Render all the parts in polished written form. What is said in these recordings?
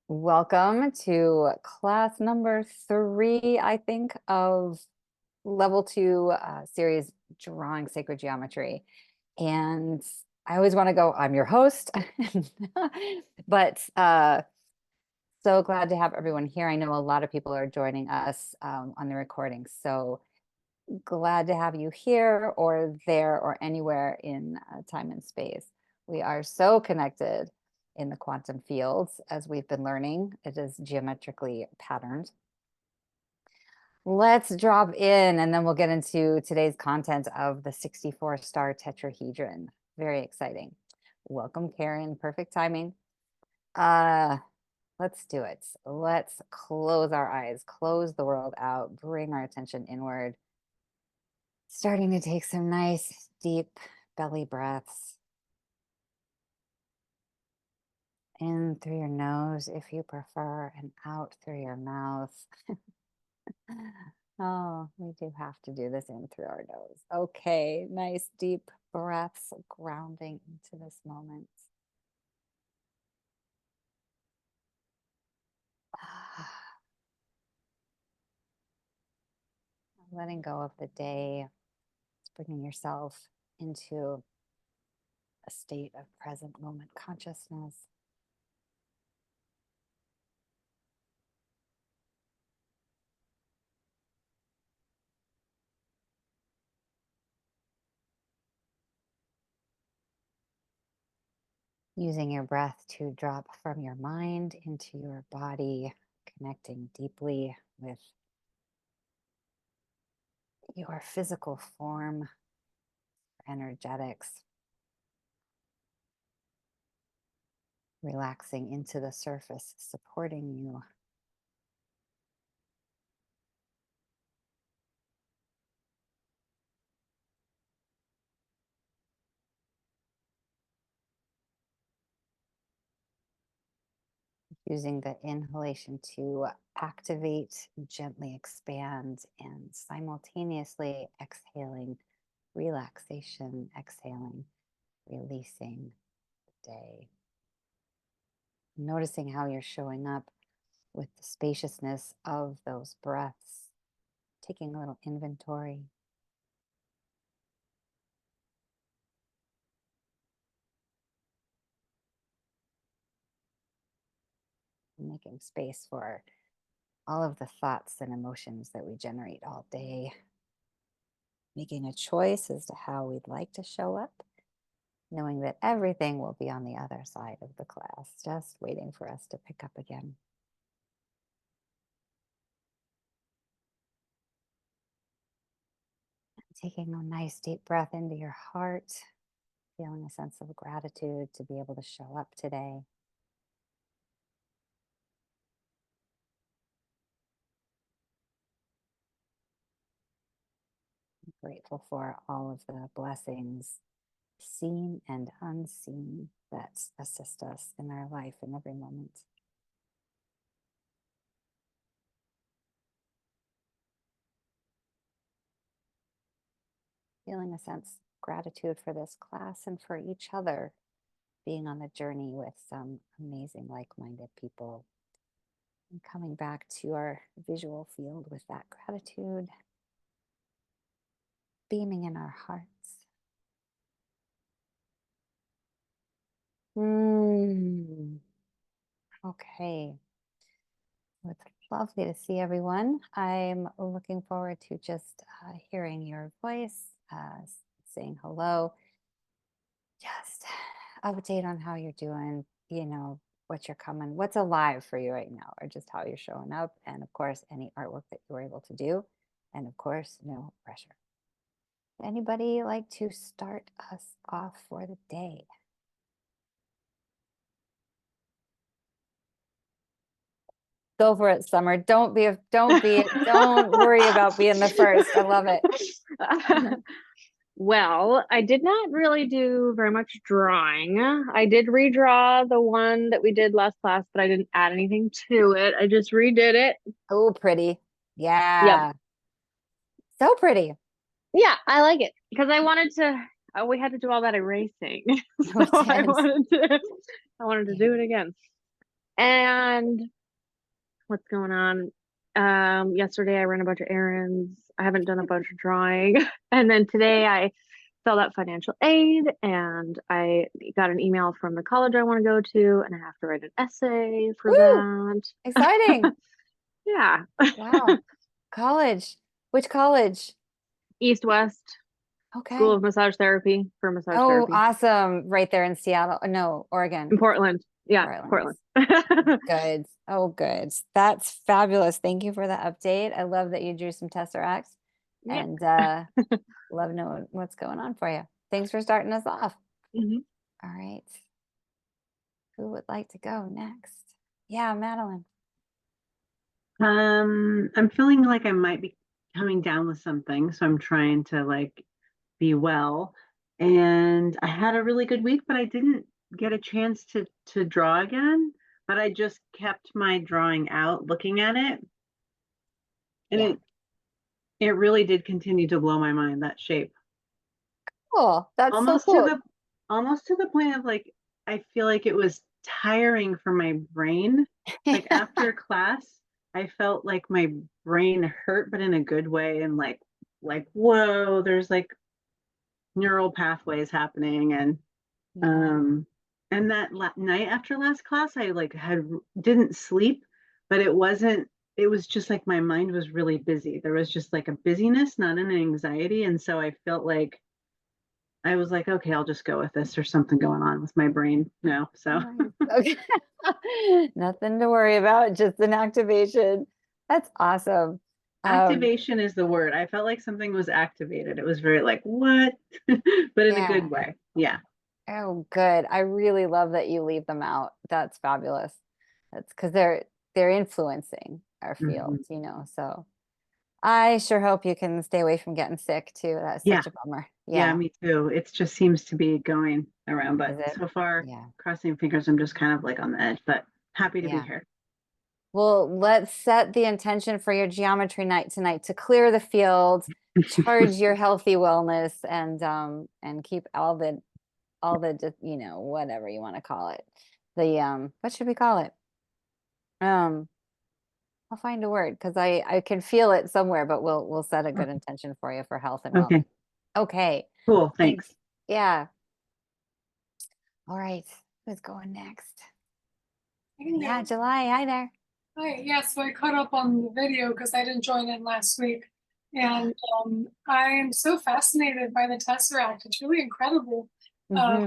Welcome to class number 3, I think, of level 2 series Drawing Sacred Geometry. And I always want to go, I'm your host, but so glad to have everyone here. I know a lot of people are joining us on the recording. So glad to have you here or there or anywhere in time and space. We are so connected in the quantum fields, as we've been learning. It is geometrically patterned. Let's drop in and then we'll get into today's content of the 64-star tetrahedron. Very exciting. Welcome, Karen. Perfect timing. Let's do it. Let's close our eyes, close the world out, bring our attention inward. Starting to take some nice, deep belly breaths. In through your nose, if you prefer, and out through your mouth. Oh, we do have to do this in through our nose. Okay, nice deep breaths, grounding into this moment. Letting go of the day, bringing yourself into a state of present moment consciousness. Using your breath to drop from your mind into your body, connecting deeply with your physical form, energetics, relaxing into the surface, supporting you. Using the inhalation to activate, gently expand, and simultaneously exhaling, relaxation, exhaling, releasing the day. Noticing how you're showing up with the spaciousness of those breaths, taking a little inventory. Making space for all of the thoughts and emotions that we generate all day. Making a choice as to how we'd like to show up, knowing that everything will be on the other side of the class, just waiting for us to pick up again. Taking a nice deep breath into your heart, feeling a sense of gratitude to be able to show up today. I'm grateful for all of the blessings, seen and unseen, that assist us in our life in every moment. Feeling a sense of gratitude for this class and for each other, being on the journey with some amazing like-minded people. And coming back to our visual field with that gratitude, beaming in our hearts. Okay. It's lovely to see everyone. I'm looking forward to just hearing your voice, saying hello. Just update on how you're doing, what you're coming, what's alive for you right now, or just how you're showing up. And of course, any artwork that you were able to do. And of course, no pressure. Anybody like to start us off for the day? Go for it, Summer. Don't worry about being the first. I love it. Well, I did not really do very much drawing. I did redraw the one that we did last class, but I didn't add anything to it. I just redid it. Oh, pretty. Yeah. Yep. So pretty. Yeah, I like it because I wanted to we had to do all that erasing. No, So intense. I wanted to Yeah. do it again. And what's going on? Yesterday I ran a bunch of errands. I haven't done a bunch of drawing. And then today I filled out financial aid and I got an email from the college I want to go to, and I have to write an essay for Woo! that. Exciting. Yeah. Wow. College. Which college? East West School Okay. of Massage Therapy for massage Oh, therapy awesome. Right there in Seattle. No, Oregon. in Portland. Yeah, Portland. Portland. Good. Oh, good. That's fabulous. Thank you for the update. I love that you drew some tesseracts Yeah. and love knowing what's going on for you. Thanks for starting us off. Mhm. All right. Who would like to go next? Yeah, Madeline. I'm feeling like I might be coming down with something, so I'm trying to like be well. And I had a really good week, but I didn't get a chance to draw again. But I just kept my drawing out, looking at it, and Yeah. it really did continue to blow my mind, that shape. Cool. That's so Almost to cool. the almost to the point of like I feel like it was tiring for my brain. Like after class, I felt like my brain hurt, but in a good way, and like whoa, there's like neural pathways happening, Yeah. um and that night after last class, I like had didn't sleep, but it was just like my mind was really busy. There was just like a busyness, not an anxiety, and so I felt like I was like, okay, I'll just go with this. There's something going on with my brain now. So Nice. Okay. Nothing to worry about, just an activation. That's awesome. Um, activation is the word. I felt like something was activated. It was very like, what? But in a yeah. good way. Yeah. Oh, good. I really love that you leave them out. That's fabulous. That's because they're influencing our Mhm. fields, so I sure hope you can stay away from getting sick too. That's Yeah. such a bummer. Yeah, Yeah. me too. It just seems to be going around, but Is it? so far, Yeah. crossing fingers, I'm just kind of like on the edge, but happy to be Yeah. here. Well, let's set the intention for your geometry night tonight to clear the field, charge your healthy wellness, and keep all the just whatever you want to call it. The what should we call it? Um, I'll find a word because I can feel it somewhere, but we'll set a good intention for you for health and Okay, wellness. Okay. cool. Thanks. Thanks. Yeah. All right. Who's going next? Yeah, July. Hi there. Hi, yeah, so I caught up on the video because I didn't join in last week. And I am so fascinated by the Tesseract. It's really incredible. Uh, Hmm.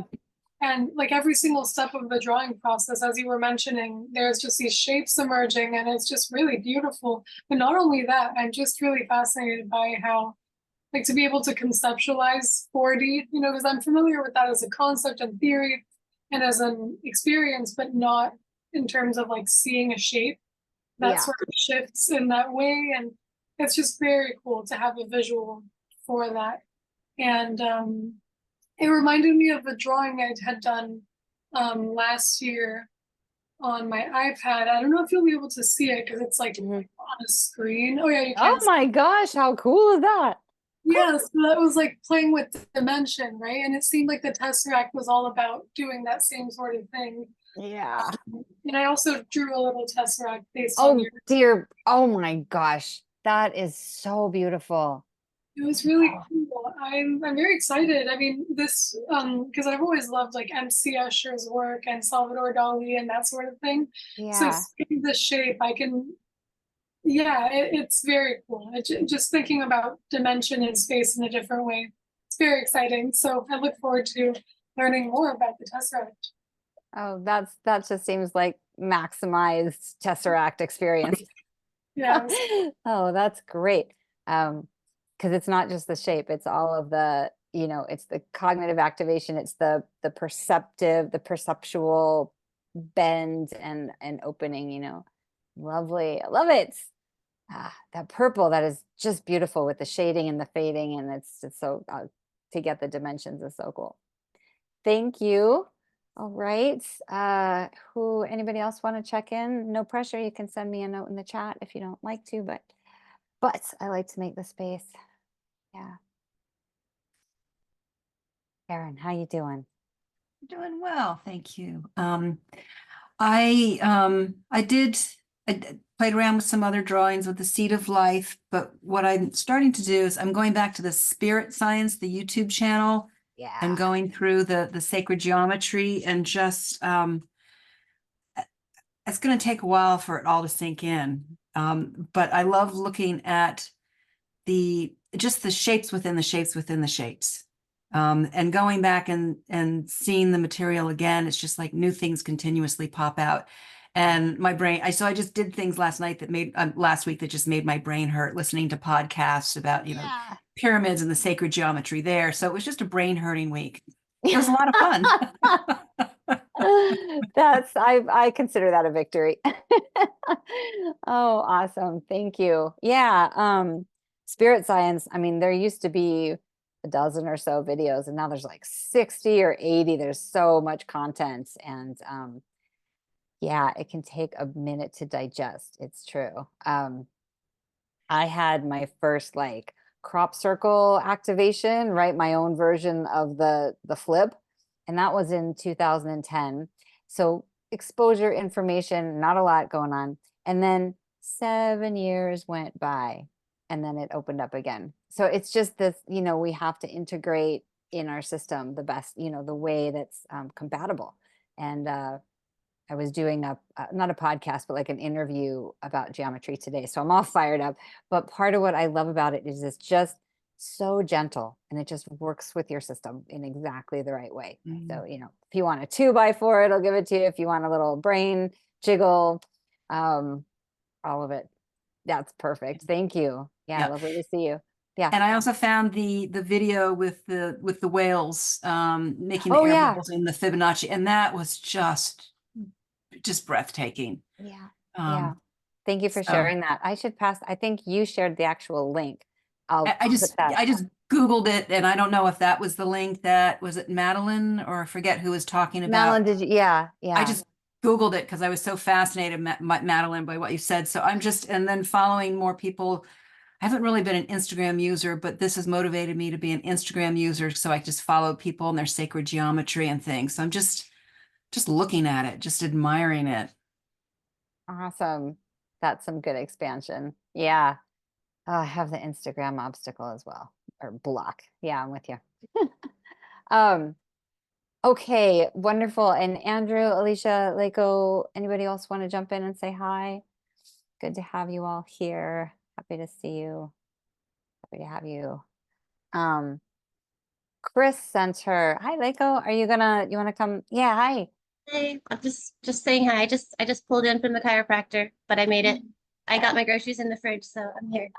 and like every single step of the drawing process, as you were mentioning, there's just these shapes emerging and it's just really beautiful. But not only that, I'm just really fascinated by how, like, to be able to conceptualize 4D, because I'm familiar with that as a concept and theory and as an experience, but not in terms of like seeing a shape that Yeah. sort of shifts in that way. And it's just very cool to have a visual for that. And it reminded me of a drawing I had done last year on my iPad. I don't know if you'll be able to see it because it's like Mhm. on a screen. Oh yeah, you Oh can. my gosh, how cool is that? Yeah, so that was like playing with dimension, right? And it seemed like the Tesseract was all about doing that same sort of thing. Yeah. And I also drew a little Tesseract based on Oh your. dear. Oh my gosh. That is so beautiful. It was really cool. I'm very excited. I mean, this because I've always loved like MC Escher's work and Salvador Dali and that sort of thing. So Yeah. seeing the shape, I can. Yeah, it's very cool. Just thinking about dimension and space in a different way. It's very exciting. So I look forward to learning more about the Tesseract. Oh, that just seems like maximized Tesseract experience. Yeah, Oh, that's great. Because it's not just the shape, it's all of the, it's the cognitive activation, it's the perceptual bend and opening. Lovely. I love it. That purple, that is just beautiful with the shading and the fading, and it's just so to get the dimensions is so cool. Thank you. All right. Anybody else want to check in? No pressure. You can send me a note in the chat if you don't like to, but I like to make the space. Yeah. Karen, how you doing? Doing well, thank you. I played around with some other drawings with the Seed of Life, but what I'm starting to do is I'm going back to the Spirit Science, the YouTube channel, Yeah. and going through the sacred geometry and just it's going to take a while for it all to sink in. But I love looking at just the shapes within the shapes within the shapes. And going back and seeing the material again, it's just like new things continuously pop out. And my brain, I just did things last week that just made my brain hurt, listening to podcasts about, Yeah. pyramids and the sacred geometry there. So it was just a brain hurting week. It was a lot of fun. I consider that a victory. Oh, awesome. Thank you. Yeah. Spirit Science, I mean, there used to be a dozen or so videos, and now there's like 60 or 80. There's so much content, and yeah, it can take a minute to digest. It's true. I had my first like crop circle activation, write my own version of the flip, and that was in 2010. So exposure information, not a lot going on. And then 7 years went by, and then it opened up again. So it's just this, we have to integrate in our system the best, the way that's compatible. And I was doing not a podcast, but like an interview about geometry today. So I'm all fired up. But part of what I love about it is it's just so gentle, and it just works with your system in exactly the right way. So, if you want a 2x4, it'll give it to you. If you want a little brain jiggle, all of it. That's perfect. Thank you. Yeah. Lovely to see you. Yeah. And I also found the video with the whales making the Oh, air yeah. bubbles in the Fibonacci, and that was just breathtaking. Yeah. Yeah. Thank you for sharing that. I think you shared the actual link. I just Googled it, and I don't know if that was the link that was it Madeline, or I forget who was talking about. Madeline, did you? Yeah. I just Googled it because I was so fascinated, Madeline, by what you said. So and then following more people. I haven't really been an Instagram user, but this has motivated me to be an Instagram user. So I just follow people and their sacred geometry and things. So I'm just looking at it, just admiring it. Awesome. That's some good expansion. Yeah. Oh, I have the Instagram obstacle as well, or block. Yeah, I'm with you. Okay, wonderful. And Andrew, Alicia, Lako, anybody else want to jump in and say hi? Good to have you all here. Happy to see you. Happy to have you. Chris sent her. Hi, Lako. You want to come? Yeah, hi. Hey, I'm just saying hi. I just pulled in from the chiropractor, but I made it. I got my groceries in the fridge, so I'm here.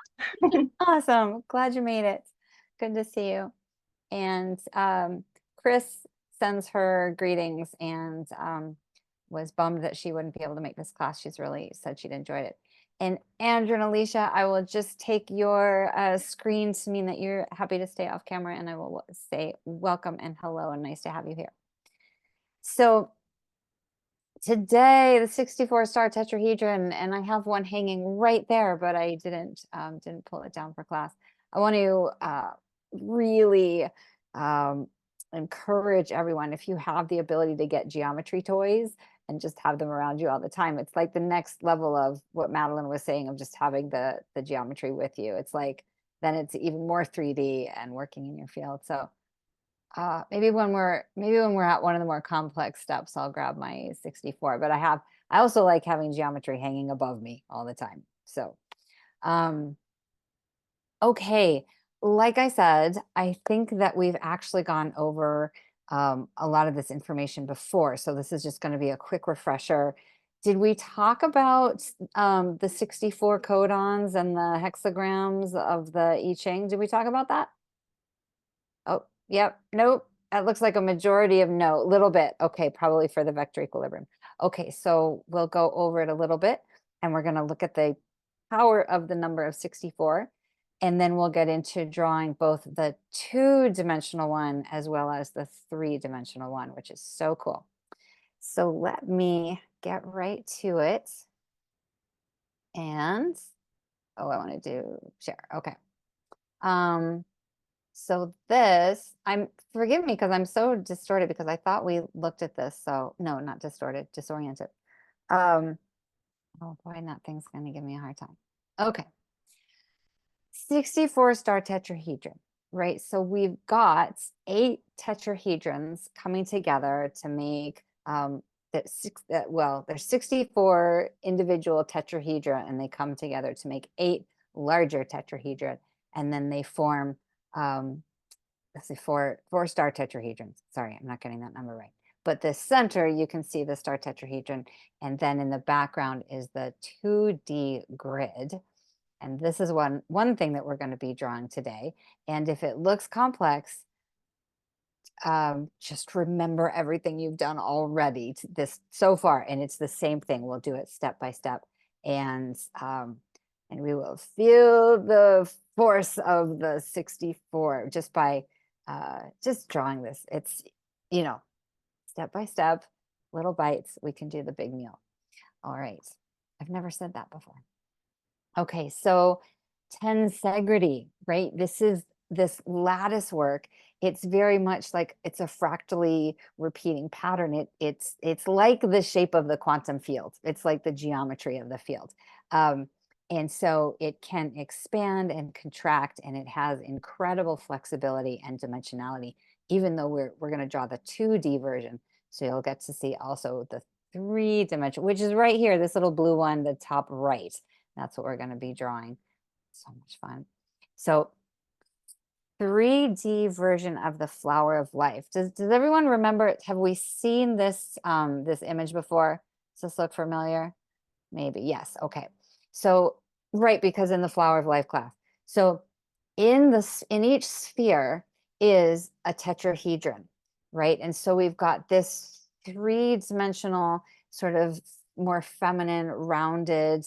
Awesome. Glad you made it. Good to see you. And Chris sends her greetings and was bummed that she wouldn't be able to make this class. She's really said she'd enjoyed it. And Andrew and Alicia, I will just take your screen to mean that you're happy to stay off camera, and I will say welcome and hello and nice to have you here. So today, the 64-star tetrahedron, and I have one hanging right there, but I didn't pull it down for class. I want to really encourage everyone, if you have the ability to get geometry toys and just have them around you all the time. It's like the next level of what Madeline was saying of just having the geometry with you. It's like, then it's even more 3D and working in your field. So maybe when we're at one of the more complex steps, I'll grab my 64. But I also like having geometry hanging above me all the time. So, okay. Like I said, I think that we've actually gone over a lot of this information before. So this is just going to be a quick refresher. Did we talk about the 64 codons and the hexagrams of the I Ching? Did we talk about that? Oh, yep. Nope. That looks like a majority of no, little bit. Okay, probably for the vector equilibrium. Okay, so we'll go over it a little bit, and we're going to look at the power of the number of 64. And then we'll get into drawing both the 2-dimensional one as well as the 3-dimensional one, which is so cool. So let me get right to it. And, I want to do share. Okay. So this, forgive me because I'm so distorted because I thought we looked at this. So no, not distorted, disoriented. Oh boy, that thing's gonna give me a hard time. Okay. 64 star tetrahedron, right? So we've got 8 tetrahedrons coming together to make there's 64 individual tetrahedra, and they come together to make 8 larger tetrahedra, and then they form let's see, four-star tetrahedrons. Sorry, I'm not getting that number right. But the center, you can see the star tetrahedron, and then in the background is the 2D grid. And this is one thing that we're going to be drawing today. And if it looks complex, just remember everything you've done already this so far, and it's the same thing. We'll do it step by step, and we will feel the force of the 64 just by just drawing this. It's, you know, step by step, little bites. We can do the big meal. All right, I've never said that before. Okay, so tensegrity, right? This is this lattice work. It's very much like it's a fractally repeating pattern. It's like the shape of the quantum field. It's like the geometry of the field. And so it can expand and contract, and it has incredible flexibility and dimensionality, even though we're going to draw the 2D version. So you'll get to see also the 3-dimensional, which is right here, this little blue one, the top right. That's what we're going to be drawing. So much fun. So 3D version of the flower of life. Does everyone remember? Have we seen this this image before? Does this look familiar? Maybe. Yes. Okay. So right, because in the flower of life class. So in each sphere is a tetrahedron, right? And so we've got this 3-dimensional sort of more feminine, rounded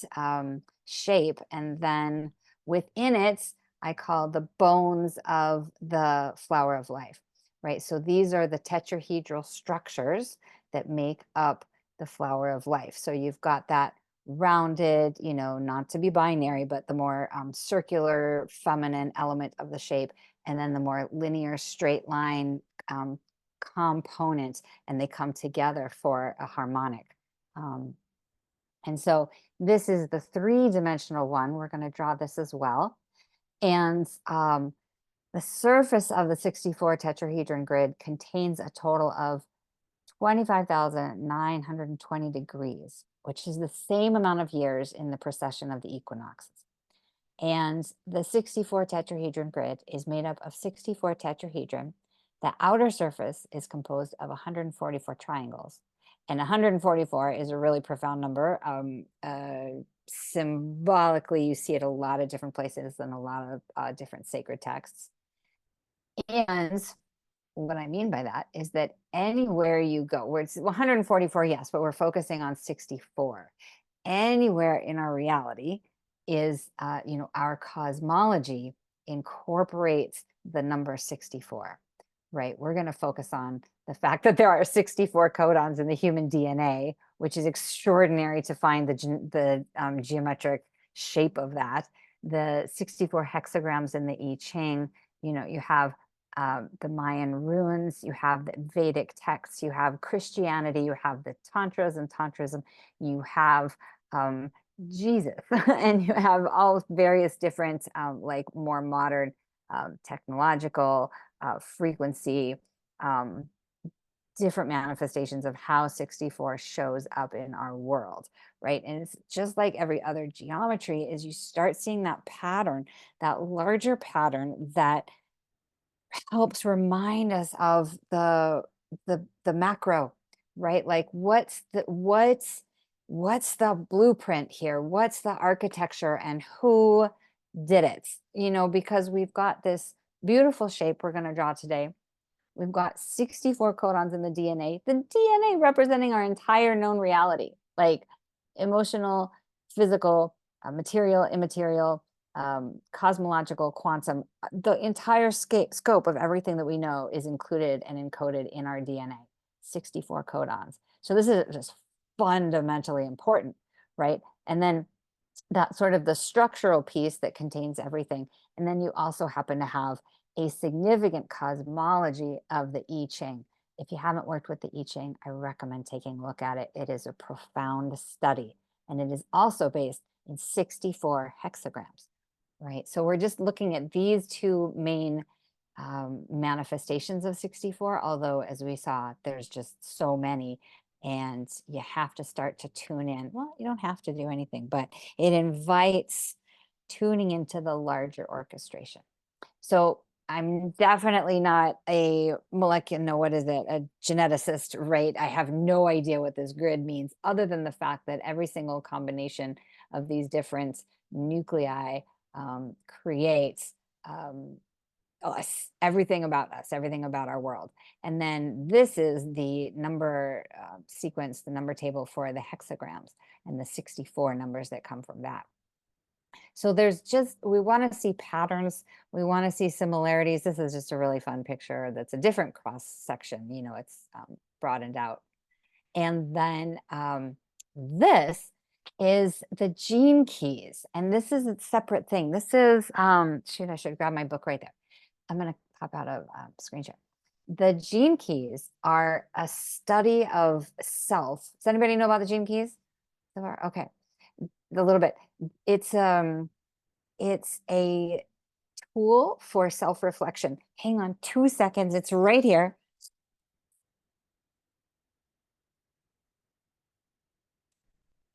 shape, and then within it I call the bones of the flower of life, right? So these are the tetrahedral structures that make up the flower of life. So you've got that rounded, you know, not to be binary, but the more circular feminine element of the shape, and then the more linear straight line component, and they come together for a harmonic. And so this is the 3-dimensional one. We're going to draw this as well. And the surface of the 64 tetrahedron grid contains a total of 25,920 degrees, which is the same amount of years in the precession of the equinoxes. And the 64 tetrahedron grid is made up of 64 tetrahedron. The outer surface is composed of 144 triangles. And 144 is a really profound number. Symbolically, you see it a lot of different places and a lot of different sacred texts. And what I mean by that is that anywhere you go, where it's 144, yes, but we're focusing on 64. Anywhere in our reality is, you know, our cosmology incorporates the number 64, right? We're going to focus on the fact that there are 64 codons in the human DNA, which is extraordinary to find the geometric shape of that. The 64 hexagrams in the I Ching, you know, you have the Mayan ruins, you have the Vedic texts, you have Christianity, you have the Tantras and Tantrism, you have Jesus, and you have all various different, like more modern technological frequency, different manifestations of how 64 shows up in our world, right? And it's just like every other geometry, is you start seeing that pattern, that larger pattern that helps remind us of the macro, right? Like what's the blueprint here? What's the architecture, and who did it? You know, because we've got this beautiful shape we're going to draw today. We've got 64 codons in the DNA representing our entire known reality, like emotional, physical, material, immaterial, cosmological, quantum. The entire scope of everything that we know is included and encoded in our DNA, 64 codons. So this is just fundamentally important, right? And then that sort of the structural piece that contains everything. And then you also happen to have a significant cosmology of the I Ching. If you haven't worked with the I Ching, I recommend taking a look at it. It is a profound study, and it is also based in 64 hexagrams, right? So we're just looking at these two main manifestations of 64, although as we saw, there's just so many, and you have to start to tune in. Well, you don't have to do anything, but it invites tuning into the larger orchestration. So I'm definitely not a molecular, no, what is it? A geneticist, right? I have no idea what this grid means, other than the fact that every single combination of these different nuclei creates us, everything about us, everything about our world. And then this is the number sequence, the number table for the hexagrams and the 64 numbers that come from that. So there's just, we want to see patterns. We want to see similarities. This is just a really fun picture. That's a different cross section. You know, it's broadened out. And then this is the gene keys. And this is a separate thing. This is, shoot, I should grab my book right there. I'm going to pop out a screen share. The gene keys are a study of self. Does anybody know about the gene keys? Okay, a little bit. It's a tool for self-reflection. Hang on 2 seconds. It's right here.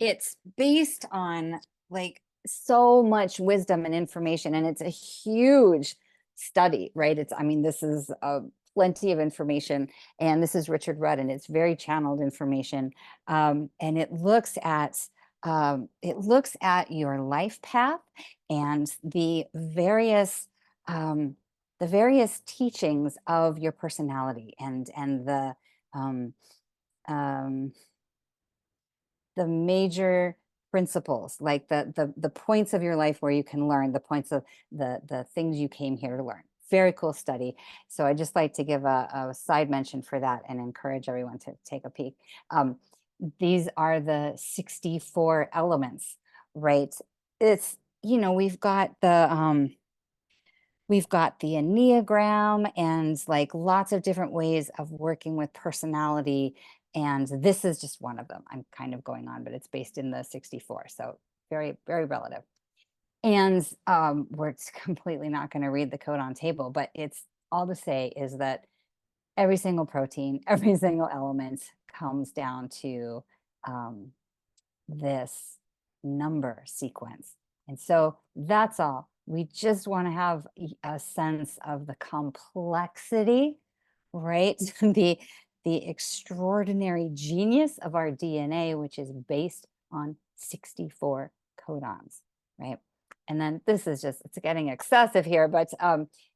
It's based on like so much wisdom and information, and it's a huge study, right? It's, I mean, this is plenty of information, and this is Richard Rudd, and it's very channeled information, and it looks at your life path and the various teachings of your personality, and the major principles, like the points of your life where you can learn, the points of the things you came here to learn. Very cool study. So I just like to give a side mention for that and encourage everyone to take a peek. These are the 64 elements, right? It's, you know, we've got the Enneagram and like lots of different ways of working with personality. And this is just one of them. I'm kind of going on, but it's based in the 64. So very, very relative. And we're completely not going to read the codon table, but it's all to say is that every single protein, every single element comes down to this number sequence. And so that's all. We just want to have a sense of the complexity, right? the extraordinary genius of our DNA, which is based on 64 codons, right? And then this is just, it's getting excessive here, but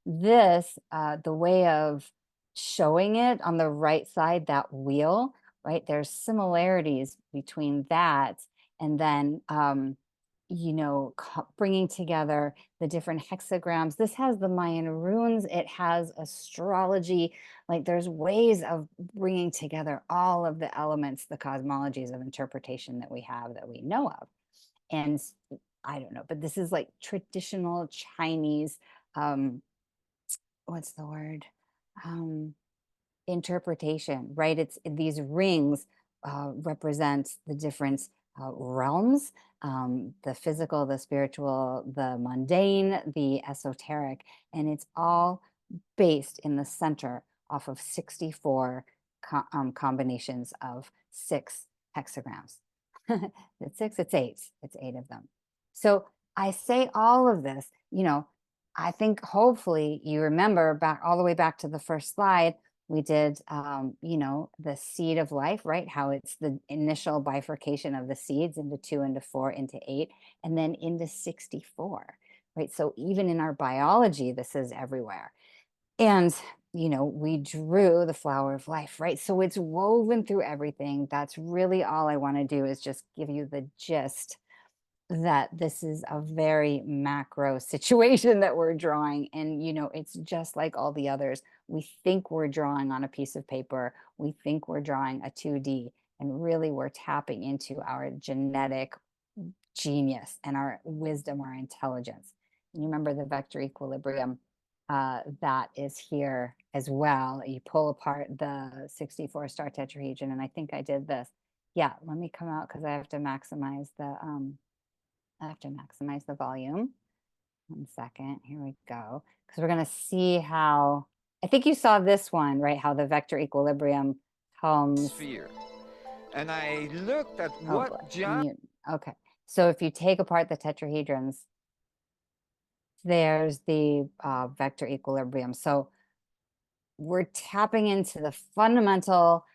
this, the way of showing it on the right side, that wheel, right? There's similarities between that and then, you know, bringing together the different hexagrams. This has the Mayan runes. It has astrology. Like there's ways of bringing together all of the elements, the cosmologies of interpretation that we have, that we know of. And I don't know, but this is like traditional Chinese, what's the word? Interpretation, right? It's these rings represent the different realms, the physical, the spiritual, the mundane, the esoteric, and it's all based in the center off of 64 combinations of 6 hexagrams. It's 6, it's 8, it's 8 of them. So I say all of this, you know, I think hopefully you remember back all the way back to the first slide, we did, you know, the seed of life, right? How it's the initial bifurcation of the seeds into 2, into 4, into 8, and then into 64, right? So even in our biology, this is everywhere. And, you know, we drew the flower of life, right? So it's woven through everything. That's really all I want to do, is just give you the gist that this is a very macro situation that we're drawing. And, you know, it's just like all the others. We think we're drawing on a piece of paper. We think we're drawing a 2D, and really we're tapping into our genetic genius and our wisdom, our intelligence. And you remember the vector equilibrium that is here as well. You pull apart the 64 star tetrahedron, and I think I did this. Yeah, let me come out because I have to maximize the volume. 1 second, here we go. Because we're gonna see how, I think you saw this one, right? How the vector equilibrium comes. Sphere. And I looked at Oh what boy, John. okay. So if you take apart the tetrahedrons, there's the vector equilibrium. So we're tapping into the fundamental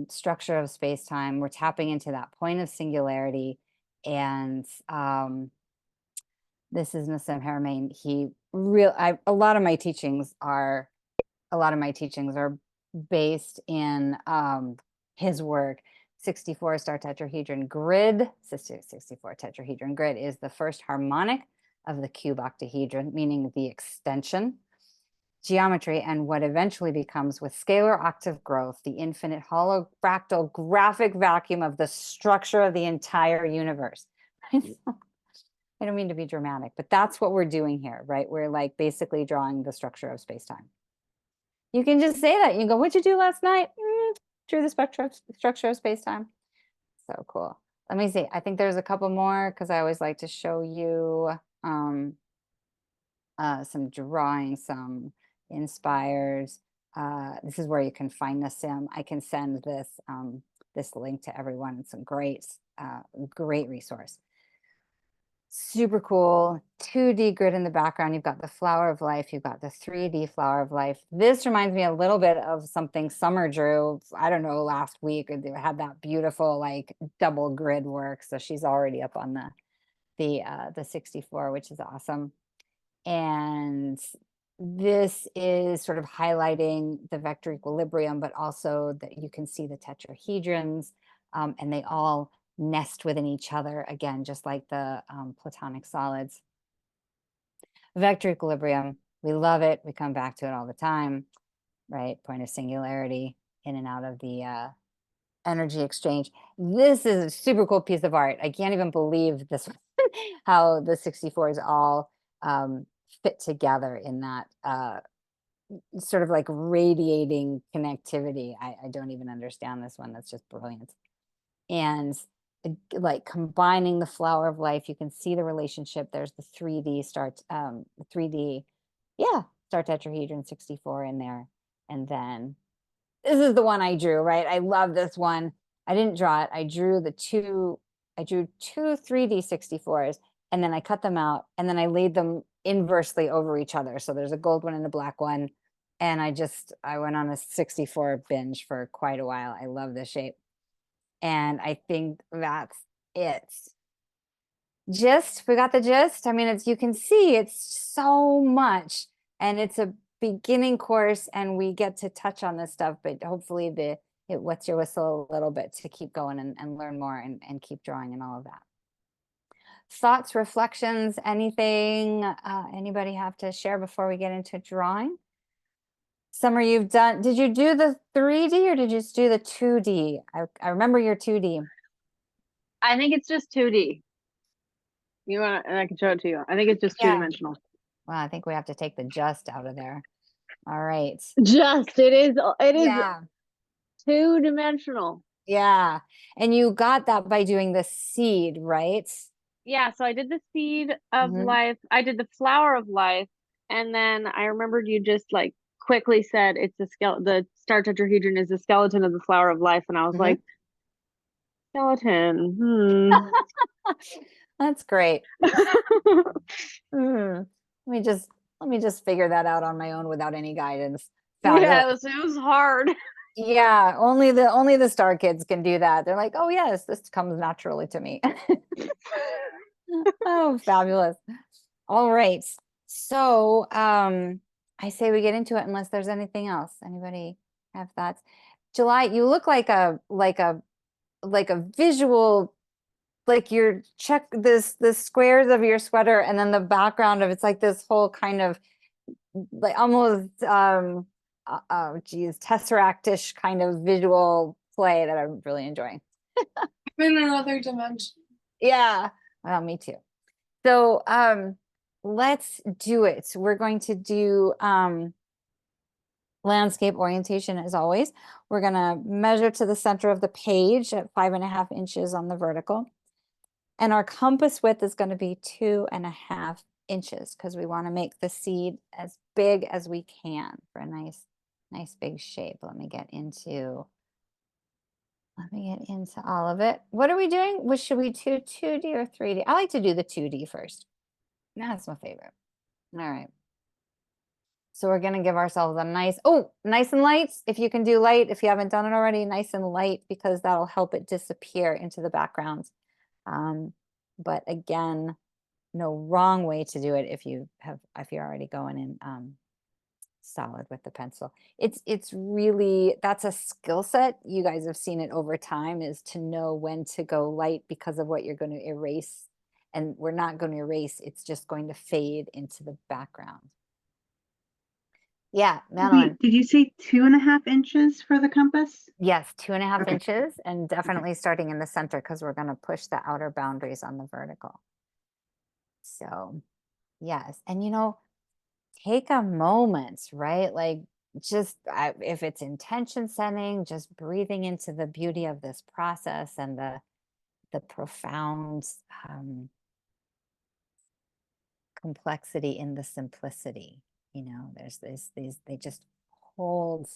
structure of space-time. We're tapping into that point of singularity. And this is Nassim Haramein. A lot of my teachings are based in his work. 64 star tetrahedron grid, 64 tetrahedron grid is the first harmonic of the cube octahedron, meaning the extension geometry, and what eventually becomes, with scalar octave growth, the infinite hollow fractal graphic vacuum of the structure of the entire universe. I don't mean to be dramatic, but that's what we're doing here, right? We're like basically drawing the structure of space-time. You can just say that. You can go, what'd you do last night? Drew the structure of space-time. So cool. Let me see. I think there's a couple more because I always like to show you some drawings, some inspires. This is where you can find Nassim. I can send this link to everyone. It's a great resource. Super cool. 2D grid in the background. You've got the flower of life. You've got the 3D flower of life. This reminds me a little bit of something Summer drew, I don't know, last week. They had that beautiful like double grid work. So she's already up on the 64, which is awesome. And this is sort of highlighting the vector equilibrium, but also that you can see the tetrahedrons, and they all nest within each other, again, just like the platonic solids. Vector equilibrium, we love it. We come back to it all the time, right? Point of singularity, in and out of the energy exchange. This is a super cool piece of art. I can't even believe this, how the 64s all fit together in that sort of like radiating connectivity. I don't even understand this one. That's just brilliant. And like combining the flower of life, you can see the relationship. There's the 3D star tetrahedron 64 in there. And then this is the one I drew, right? I love this one. I didn't draw it. I drew two 3D 64s, and then I cut them out, and then I laid them inversely over each other. So there's a gold one and a black one. And I went on a 64 binge for quite a while. I love this shape. And I think that's it. We got the gist. I mean, you can see it's so much, and it's a beginning course, and we get to touch on this stuff, but hopefully it wets your whistle a little bit to keep going and learn more and keep drawing and all of that. Thoughts, reflections, anything anybody have to share before we get into drawing? Summer, did you do the 3D or did you just do the 2D? I remember your 2D. I think it's just 2D. And I can show it to you. I think it's just two-dimensional. Well, I think we have to take the just out of there. All right. It is Yeah. Two-dimensional. Yeah. And you got that by doing the seed, right? Yeah, so I did the seed of life. I did the flower of life. And then I remembered you just like quickly said it's the star tetrahedron is the skeleton of the flower of life. And I was like, skeleton. That's great. Let me just figure that out on my own without any guidance. Yeah, it was hard. Yeah, only the star kids can do that. They're like, oh yes, this comes naturally to me. Oh, fabulous. All right. So I say we get into it unless there's anything else. Anybody have thoughts? July, you look like a visual, like you're the squares of your sweater, and then the background of it's like this whole kind of like almost tesseract-ish kind of visual play that I'm really enjoying. In another dimension. Yeah, well, me too. So let's do it. So we're going to do landscape orientation as always. We're going to measure to the center of the page at 5.5 inches on the vertical. And our compass width is going to be 2.5 inches because we want to make the seed as big as we can for a nice big shape. Let me get into all of it. What are we doing? What should we do, 2D or 3D? I like to do the 2D first. That's my favorite. All right. So we're going to give ourselves a nice and light. If you can do light, if you haven't done it already, nice and light, because that'll help it disappear into the background. But again, no wrong way to do it if you're already going in solid with the pencil. It's really, that's a skill set. You guys have seen it over time, is to know when to go light because of what you're going to erase. And we're not going to erase, it's just going to fade into the background. Yeah, Madeline. Wait, did you say 2.5 inches for the compass? Yes, 2.5 Okay. inches, and definitely starting in the center because we're going to push the outer boundaries on the vertical. So, yes. And take a moment, right? Like just if it's intention setting, just breathing into the beauty of this process and the profound complexity in the simplicity. There's these they just hold,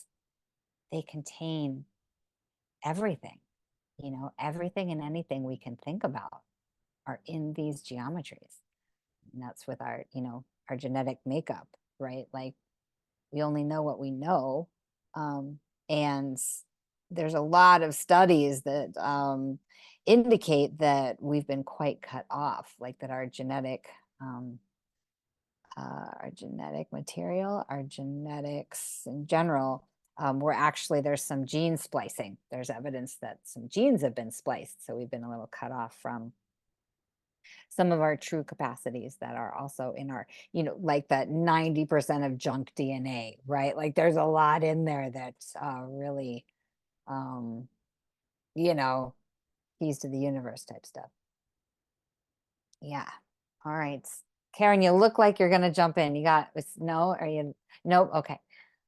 they contain everything. Everything and anything we can think about are in these geometries. And that's with our genetic makeup, right? Like we only know what we know. And there's a lot of studies that indicate that we've been quite cut off, like that our genetic material, our genetics in general, there's some gene splicing. There's evidence that some genes have been spliced. So we've been a little cut off from some of our true capacities that are also in our, like that 90% of junk DNA, right? Like there's a lot in there that's really, keys to the universe type stuff. Yeah. All right. Karen, you look like you're going to jump in. No, are you? Nope. Okay.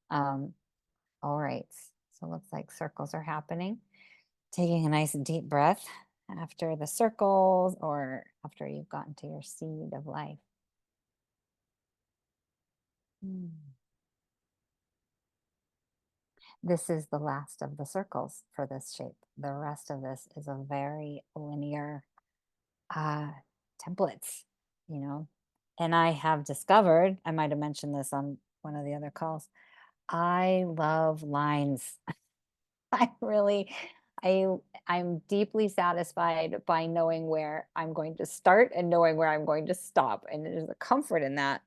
All right. So it looks like circles are happening. Taking a nice deep breath after the circles or after you've gotten to your seed of life. This is the last of the circles for this shape. The rest of this is a very linear templates, and I have discovered, I might have mentioned this on one of the other calls, I love lines. I'm deeply satisfied by knowing where I'm going to start and knowing where I'm going to stop. And there's a comfort in that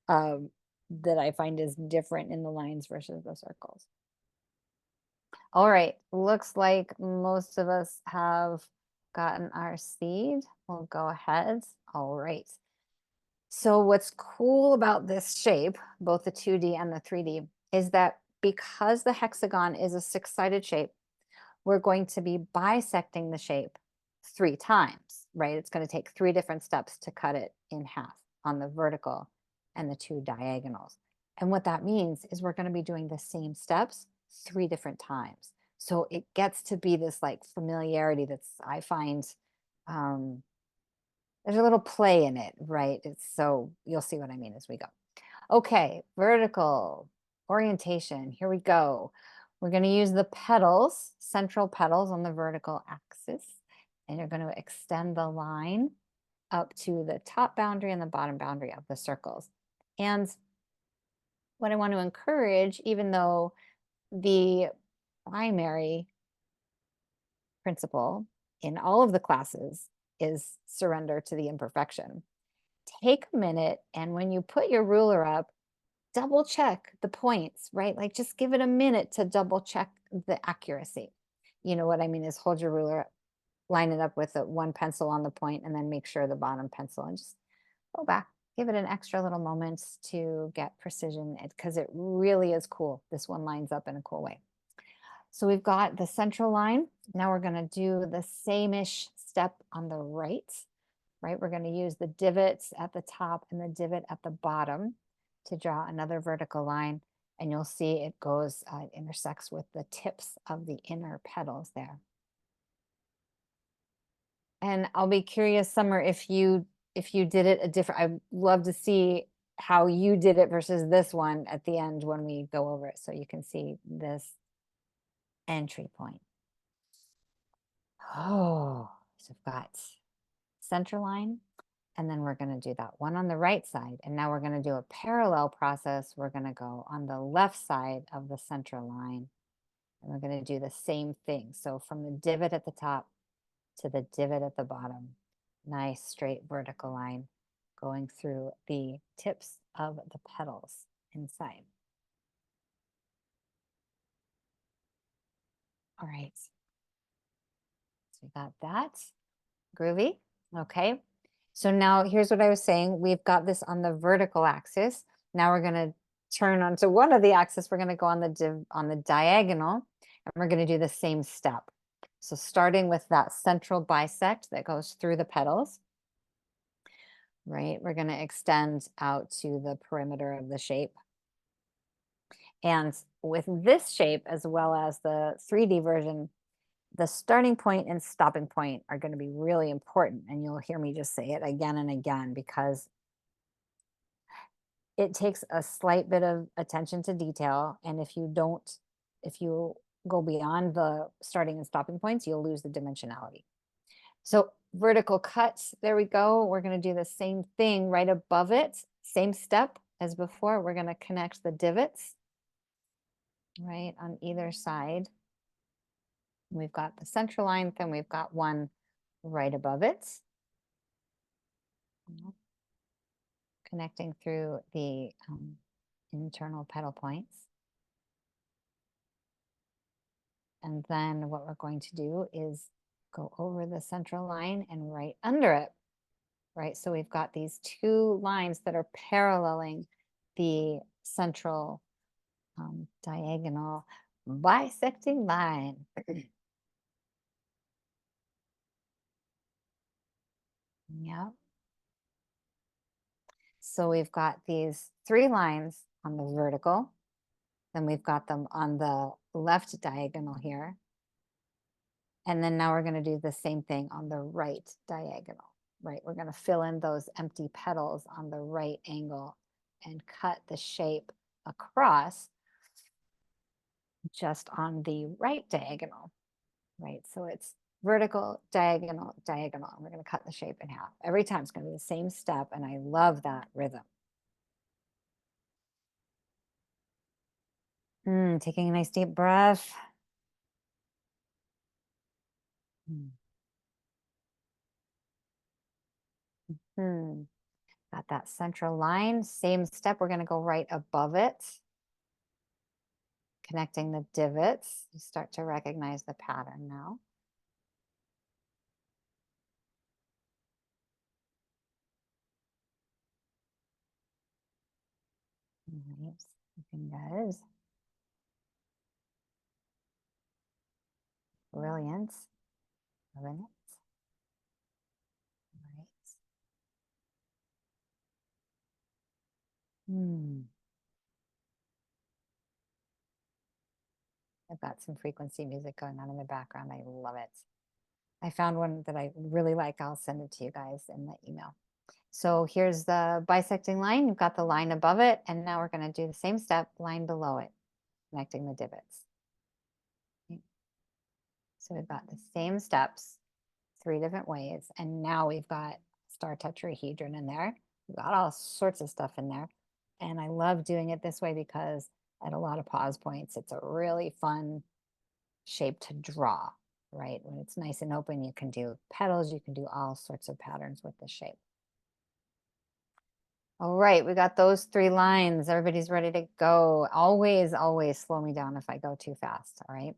that I find is different in the lines versus the circles. All right, looks like most of us have gotten our seed. We'll go ahead. All right. So what's cool about this shape, both the 2D and the 3D, is that because the hexagon is a 6-sided shape, we're going to be bisecting the shape 3 times, right? It's going to take 3 different steps to cut it in half on the vertical and the 2 diagonals. And what that means is we're going to be doing the same steps 3 different times. So it gets to be this like familiarity I find, there's a little play in it, right? So you'll see what I mean as we go. Okay, vertical orientation. Here we go. We're going to use the petals, central petals on the vertical axis, and you're going to extend the line up to the top boundary and the bottom boundary of the circles. And what I want to encourage, even though the primary principle in all of the classes is surrender to the imperfection, take a minute, and when you put your ruler up, double check the points, right? Like just give it a minute to double check the accuracy. You know what I mean is hold your ruler up, line it up with one pencil on the point, and then make sure the bottom pencil, and just go back, give it an extra little moment to get precision, because it really is cool. This one lines up in a cool way. So we've got the central line. Now we're going to do the same-ish step on the right. right? We're going to use the divots at the top and the divot at the bottom to draw another vertical line. And you'll see it goes, it intersects with the tips of the inner petals there. And I'll be curious, Summer, if you did it a different, I'd love to see how you did it versus this one at the end when we go over it. So you can see this entry point. Oh, so we've got center line, and then we're going to do that one on the right side. And now we're going to do a parallel process. We're going to go on the left side of the center line, and we're going to do the same thing. So from the divot at the top to the divot at the bottom, nice straight vertical line going through the tips of the petals inside. All right. So we got that. Groovy. Okay. So now here's what I was saying. We've got this on the vertical axis. Now we're going to turn onto one of the axes. We're going to go on the diagonal, and we're going to do the same step. So starting with that central bisect that goes through the petals, right? We're going to extend out to the perimeter of the shape. And with this shape, as well as the 3D version, the starting point and stopping point are going to be really important. And you'll hear me just say it again and again, because it takes a slight bit of attention to detail. And if you go beyond the starting and stopping points, you'll lose the dimensionality. So vertical cuts, there we go. We're going to do the same thing right above it. Same step as before. We're going to connect the divots, right, on either side. We've got the central line, then we've got one right above it. Connecting through the internal petal points. And then what we're going to do is go over the central line and right under it, right? So we've got these two lines that are paralleling the central diagonal bisecting line. Yeah. So we've got these three lines on the vertical, then we've got them on the left diagonal here. And then now we're going to do the same thing on the right diagonal, right? We're going to fill in those empty petals on the right angle and cut the shape across just on the right diagonal, right? So it's vertical, diagonal, diagonal. And we're going to cut the shape in half. Every time it's going to be the same step, and I love that rhythm. Taking a nice deep breath. Got that central line, same step. We're going to go right above it, connecting the divots. You start to recognize the pattern now. Right, looking good. Brilliant. Loving it. Right. I've got some frequency music going on in the background. I love it. I found one that I really like. I'll send it to you guys in the email. So here's the bisecting line. You've got the line above it. And now we're going to do the same step, line below it, connecting the divots. Okay. So we've got the same steps, 3 different ways. And now we've got star tetrahedron in there. We've got all sorts of stuff in there. And I love doing it this way because at a lot of pause points, it's a really fun shape to draw, right? When it's nice and open, you can do petals, you can do all sorts of patterns with the shape. All right, we got those 3 lines. Everybody's ready to go. Always, always slow me down if I go too fast, all right?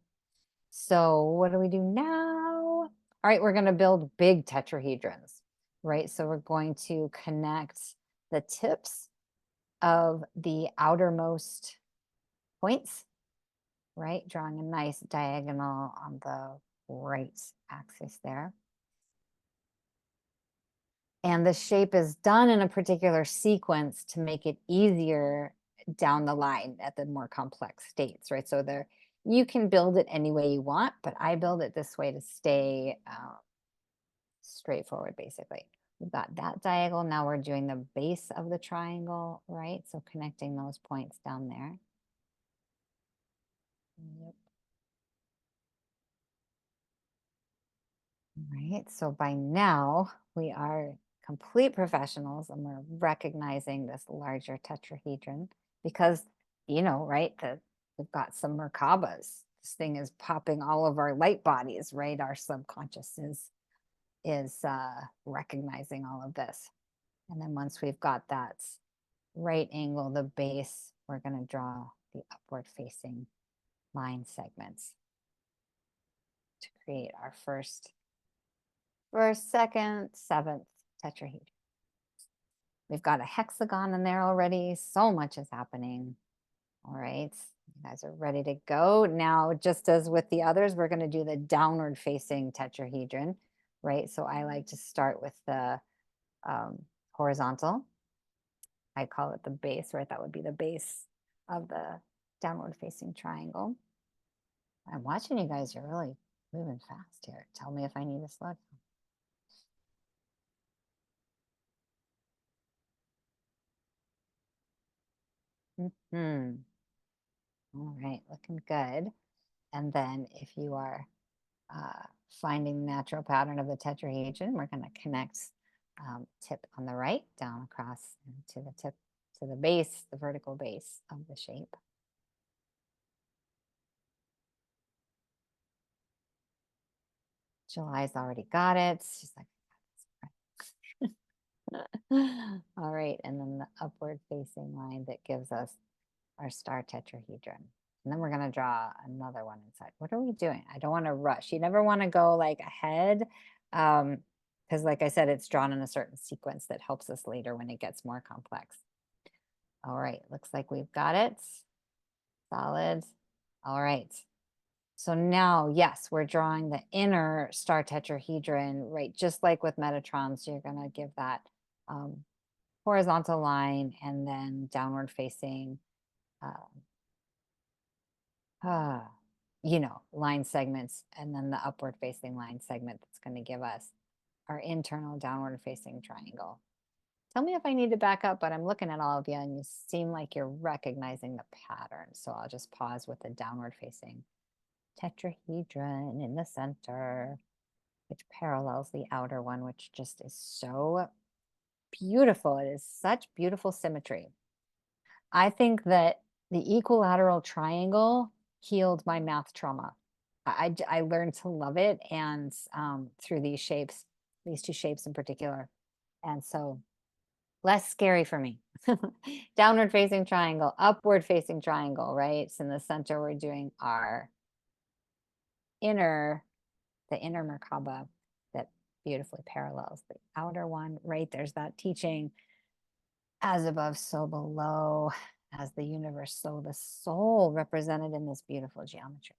So what do we do now? All right, we're going to build big tetrahedrons, right? So we're going to connect the tips of the outermost points, right? Drawing a nice diagonal on the right axis there. And the shape is done in a particular sequence to make it easier down the line at the more complex states, right? So there, you can build it any way you want, but I build it this way to stay straightforward, basically. We've got that diagonal. Now we're doing the base of the triangle, right? So connecting those points down there. Yep. Right, so by now we are complete professionals and we're recognizing this larger tetrahedron because, you know, right, we've got some Merkabas. This thing is popping all of our light bodies, right? Our subconscious is recognizing all of this. And then once we've got that right angle, the base, we're going to draw the upward facing line segments to create our first, second, seventh tetrahedron. We've got a hexagon in there already. So much is happening. All right, you guys are ready to go. Now, just as with the others, we're going to do the downward facing tetrahedron, right? So I like to start with the horizontal. I call it the base, right? That would be the base of the downward facing triangle. I'm watching you guys. You're really moving fast here. Tell me if I need to slow down. All right, looking good. And then if you are finding the natural pattern of the tetrahedron, we're going to connect tip on the right down across to the tip, to the base, the vertical base of the shape. July's already got it. She's like, all right, and then the upward facing line that gives us our star tetrahedron. And then we're going to draw another one inside. What are we doing? I don't want to rush. You never want to go like ahead. Because like I said, it's drawn in a certain sequence that helps us later when it gets more complex. All right, looks like we've got it. Solid. All right. So now, yes, we're drawing the inner star tetrahedron, right? Just like with Metatrons, so you're going to give that horizontal line and then downward facing you know, line segments, and then the upward facing line segment that's going to give us our internal downward facing triangle. Tell me if I need to back up, but I'm looking at all of you and you seem like you're recognizing the pattern. So I'll just pause with the downward facing tetrahedron in the center, which parallels the outer one, which just is so beautiful. It is such beautiful symmetry. I think that the equilateral triangle healed my math trauma. I learned to love it, and through these shapes, these two shapes in particular. And so less scary for me. Downward facing triangle, upward facing triangle, right? So in the center, we're doing our the inner Merkaba that beautifully parallels the outer one, right? There's that teaching, as above, so below, as the universe, so the soul, represented in this beautiful geometry.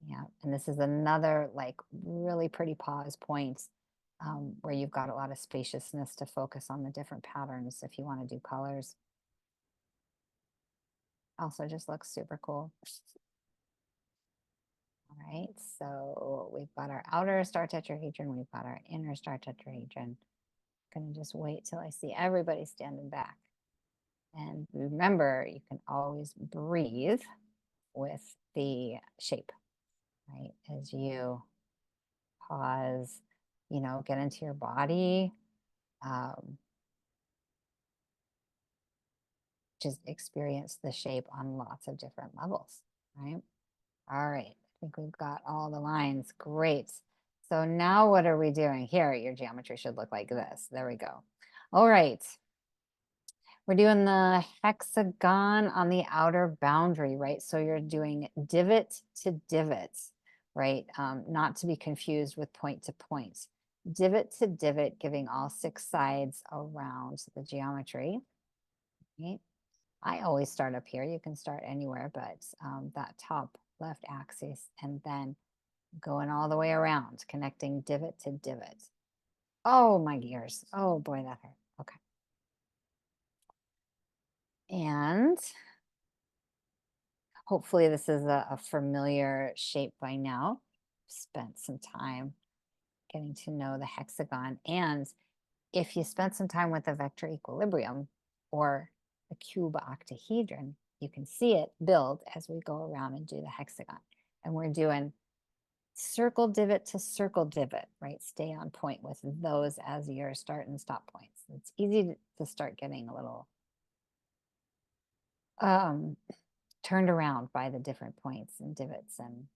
Yeah, and this is another like really pretty pause point where you've got a lot of spaciousness to focus on the different patterns if you want to do colors. Also just looks super cool. All right, so we've got our outer star tetrahedron, we've got our inner star tetrahedron. I'm gonna just wait till I see everybody standing back. And remember, you can always breathe with the shape, right? As you pause, you know, get into your body. Just experience the shape on lots of different levels, right? All right, I think we've got all the lines. Great. So now what are we doing here? Your geometry should look like this. There we go. All right. We're doing the hexagon on the outer boundary, right? So you're doing divot to divot, right? Not to be confused with point to point. Divot to divot, giving all 6 sides around the geometry, right? I always start up here. You can start anywhere, but that top left axis, and then going all the way around, connecting divot to divot. Oh, my gears. Oh boy, that hurt. Okay. And hopefully this is a familiar shape by now. Spent some time getting to know the hexagon. And if you spent some time with the vector equilibrium or the cube octahedron, you can see it build as we go around and do the hexagon. And we're doing circle divot to circle divot, right? Stay on point with those as your start and stop points. It's easy to start getting a little turned around by the different points and divots and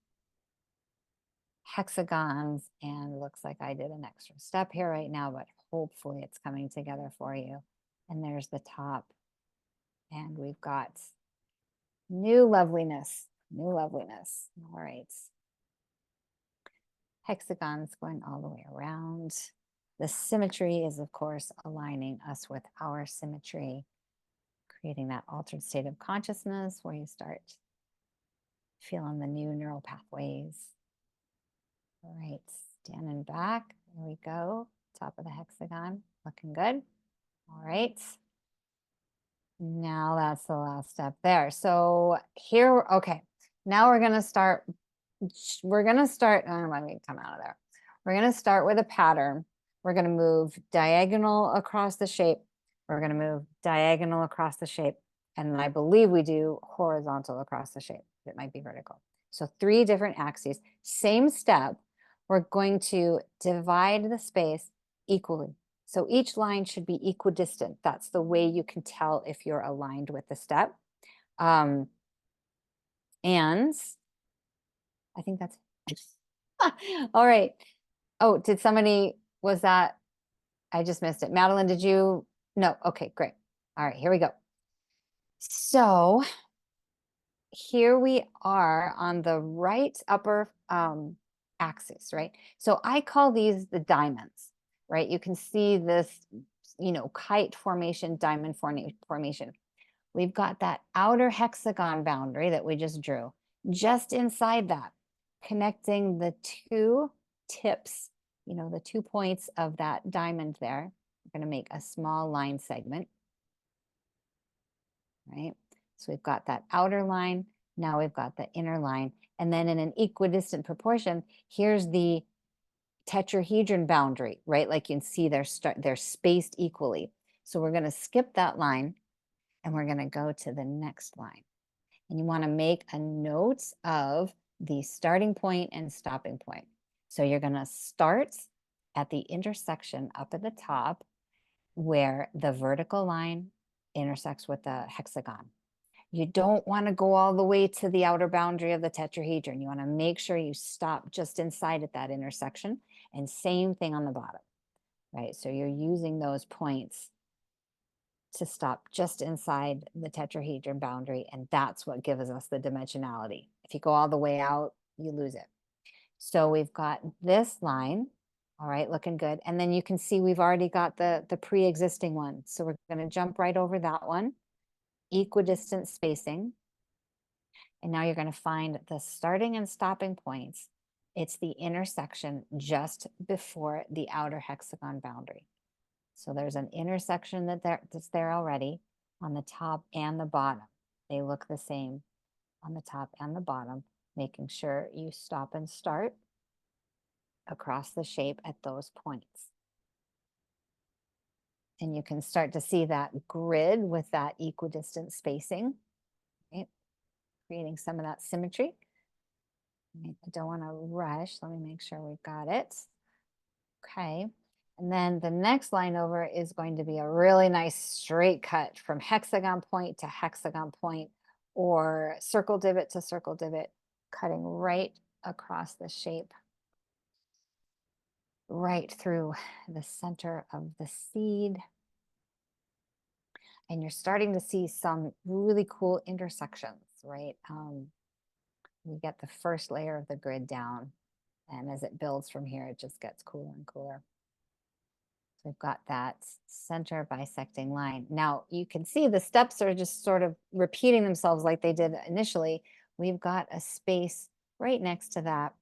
hexagons, and looks like I did an extra step here right now, but hopefully it's coming together for you. And there's the top, and we've got new loveliness, new loveliness. All right. Hexagons going all the way around. The symmetry is, of course, aligning us with our symmetry, creating that altered state of consciousness where you start feeling the new neural pathways. All right, standing back. There we go. Top of the hexagon, looking good. All right. Now that's the last step there. So here, okay. Now we're gonna start. Let me come out of there. We're gonna start with a pattern. We're gonna move diagonal across the shape. We're gonna move diagonal across the shape. And I believe we do horizontal across the shape. It might be vertical. So 3 different axes, same step. We're going to divide the space equally. So each line should be equidistant. That's the way you can tell if you're aligned with the step. And I think that's it. All right. Oh, did somebody, was that, I just missed it. Madeline, did you? No. Okay, great. All right, here we go. So here we are on the right upper axis, right? So I call these the diamonds, right? You can see this, kite formation, diamond formation. We've got that outer hexagon boundary that we just drew. Just inside that, connecting the 2 tips, the 2 points of that diamond there. We're going to make a small line segment, right? So we've got that outer line. Now we've got the inner line. And then in an equidistant proportion, here's the tetrahedron boundary, right? Like you can see they're spaced equally. So we're going to skip that line and we're going to go to the next line. And you want to make a note of the starting point and stopping point. So you're going to start at the intersection up at the top where the vertical line intersects with the hexagon. You don't want to go all the way to the outer boundary of the tetrahedron. You want to make sure you stop just inside at that intersection, and same thing on the bottom, right? So you're using those points to stop just inside the tetrahedron boundary, and that's what gives us the dimensionality. If you go all the way out, you lose it. So we've got this line, all right, looking good. And then you can see we've already got the pre-existing one. So we're going to jump right over that one. Equidistant spacing. And now you're going to find the starting and stopping points. It's the intersection just before the outer hexagon boundary. So there's an intersection that's there already on the top and the bottom. They look the same on the top and the bottom, making sure you stop and start across the shape at those points. And you can start to see that grid with that equidistant spacing, right? Creating some of that symmetry. I don't want to rush. Let me make sure we've got it. Okay. And then the next line over is going to be a really nice straight cut from hexagon point to hexagon point, or circle divot to circle divot, cutting right across the shape, right through the center of the seed. And you're starting to see some really cool intersections, right? You get the first layer of the grid down, and as it builds from here, it just gets cooler and cooler. So we've got that center bisecting line. Now you can see the steps are just sort of repeating themselves like they did initially. We've got a space right next to that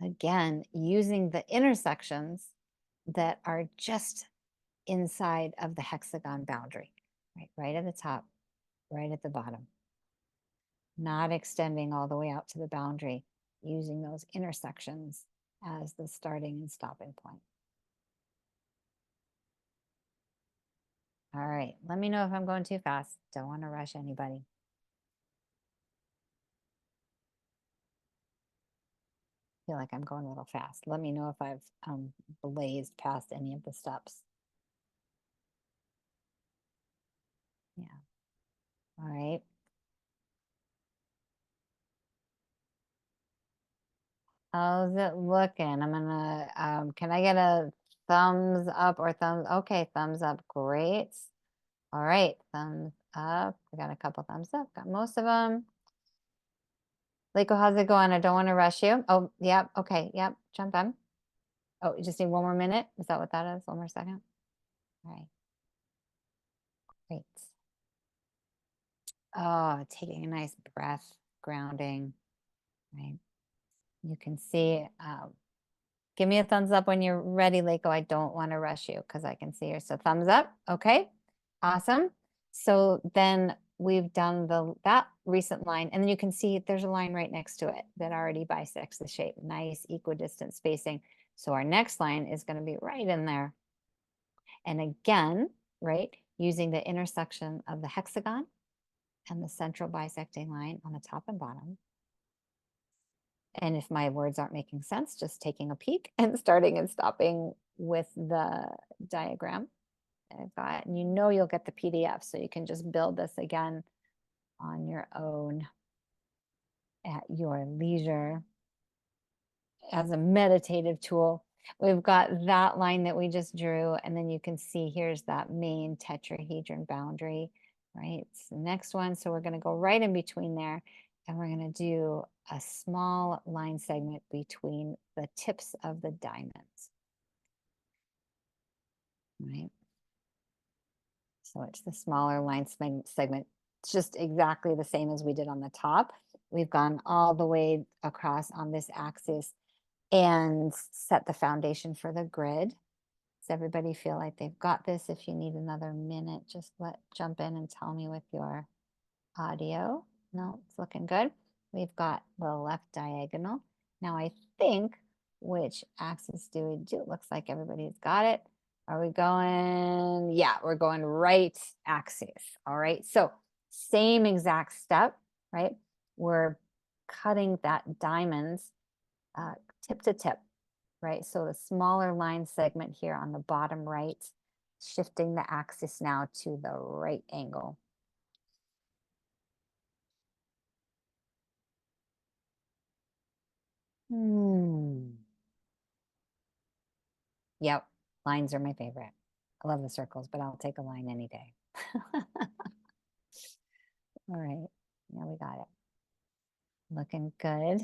Again, using the intersections that are just inside of the hexagon boundary, right? Right at the top, right at the bottom. Not extending all the way out to the boundary, using those intersections as the starting and stopping point. All right, let me know if I'm going too fast. Don't want to rush anybody. Feel like I'm going a little fast. Let me know if I've blazed past any of the steps. Yeah. All right. How's it looking? I'm gonna, can I get a thumbs up or thumbs? Okay, thumbs up. Great. All right, thumbs up. I got a couple thumbs up. Got most of them. Leiko, how's it going? I don't want to rush you. Oh, yep. Okay, yep. Jump in. Oh, you just need 1 more minute. Is that what that is? 1 more second. All right. Great. Oh, taking a nice breath, grounding. Right. You can see. Give me a thumbs up when you're ready, Leiko. I don't want to rush you because I can see her. So thumbs up. Okay. Awesome. So then we've done that recent line, and then you can see there's a line right next to it that already bisects the shape. Nice equidistant spacing. So our next line is going to be right in there. And again, right, using the intersection of the hexagon and the central bisecting line on the top and bottom. And if my words aren't making sense, just taking a peek and starting and stopping with the diagram that I've got. And you know you'll get the PDF, so you can just build this again on your own at your leisure as a meditative tool. We've got that line that we just drew, and then you can see here's that main tetrahedron boundary, right? It's the next one, so we're going to go right in between there, and we're going to do a small line segment between the tips of the diamonds, right? So it's the smaller line segment. It's just exactly the same as we did on the top. We've gone all the way across on this axis and set the foundation for the grid. Does everybody feel like they've got this? If you need another minute, just jump in and tell me with your audio. No, it's looking good. We've got the left diagonal. Now I think, which axis do we do? It looks like everybody's got it. Are we going? Yeah, we're going right axis. All right, so same exact step, right? We're cutting that diamonds tip to tip, right? So the smaller line segment here on the bottom right, shifting the axis now to the right angle. Yep, lines are my favorite. I love the circles, but I'll take a line any day. All right, yeah, we got it. Looking good.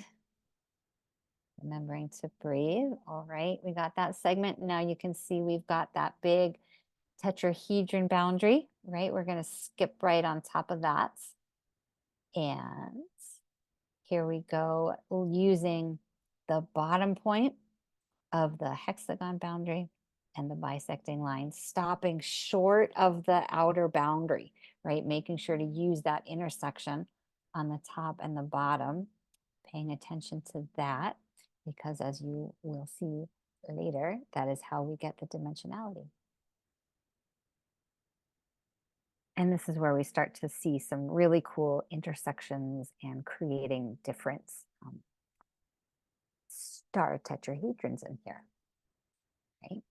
Remembering to breathe. All right, we got that segment. Now you can see we've got that big tetrahedron boundary, right? We're going to skip right on top of that. And here we go, using the bottom point of the hexagon boundary and the bisecting line, stopping short of the outer boundary, right? Making sure to use that intersection on the top and the bottom, paying attention to that, because as you will see later, that is how we get the dimensionality. And this is where we start to see some really cool intersections and creating different star tetrahedrons in here, right?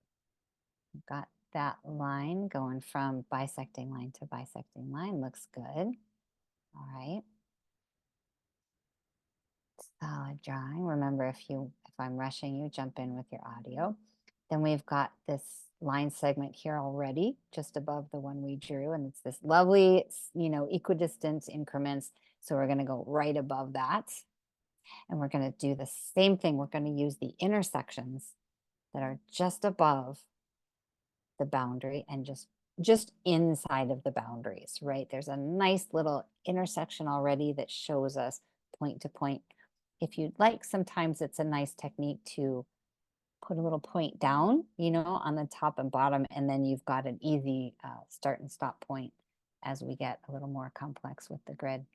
We've got that line going from bisecting line to bisecting line. Looks good. All right. Solid drawing. Remember, if I'm rushing you, jump in with your audio. Then we've got this line segment here already, just above the one we drew, and it's this lovely, equidistant increments. So we're going to go right above that. And we're going to do the same thing. We're going to use the intersections that are just above the boundary and just inside of the boundaries, right? There's a nice little intersection already that shows us point to point if you'd like, sometimes it's a nice technique to put a little point down, you know, on the top and bottom, and then you've got an easy start and stop point as we get a little more complex with the grid.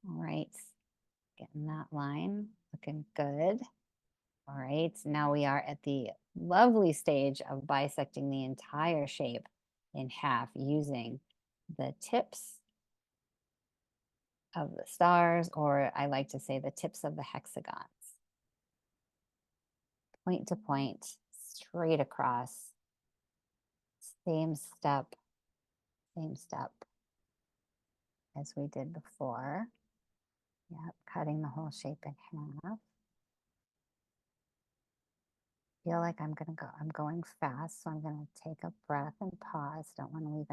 All right, getting that line looking good. All right, now we are at the lovely stage of bisecting the entire shape in half using the tips of the stars, or I like to say the tips of the hexagons. Point to point, straight across, same step as we did before. Yep, cutting the whole shape in half. Feel like I'm going fast, so I'm gonna take a breath and pause. Don't want to leave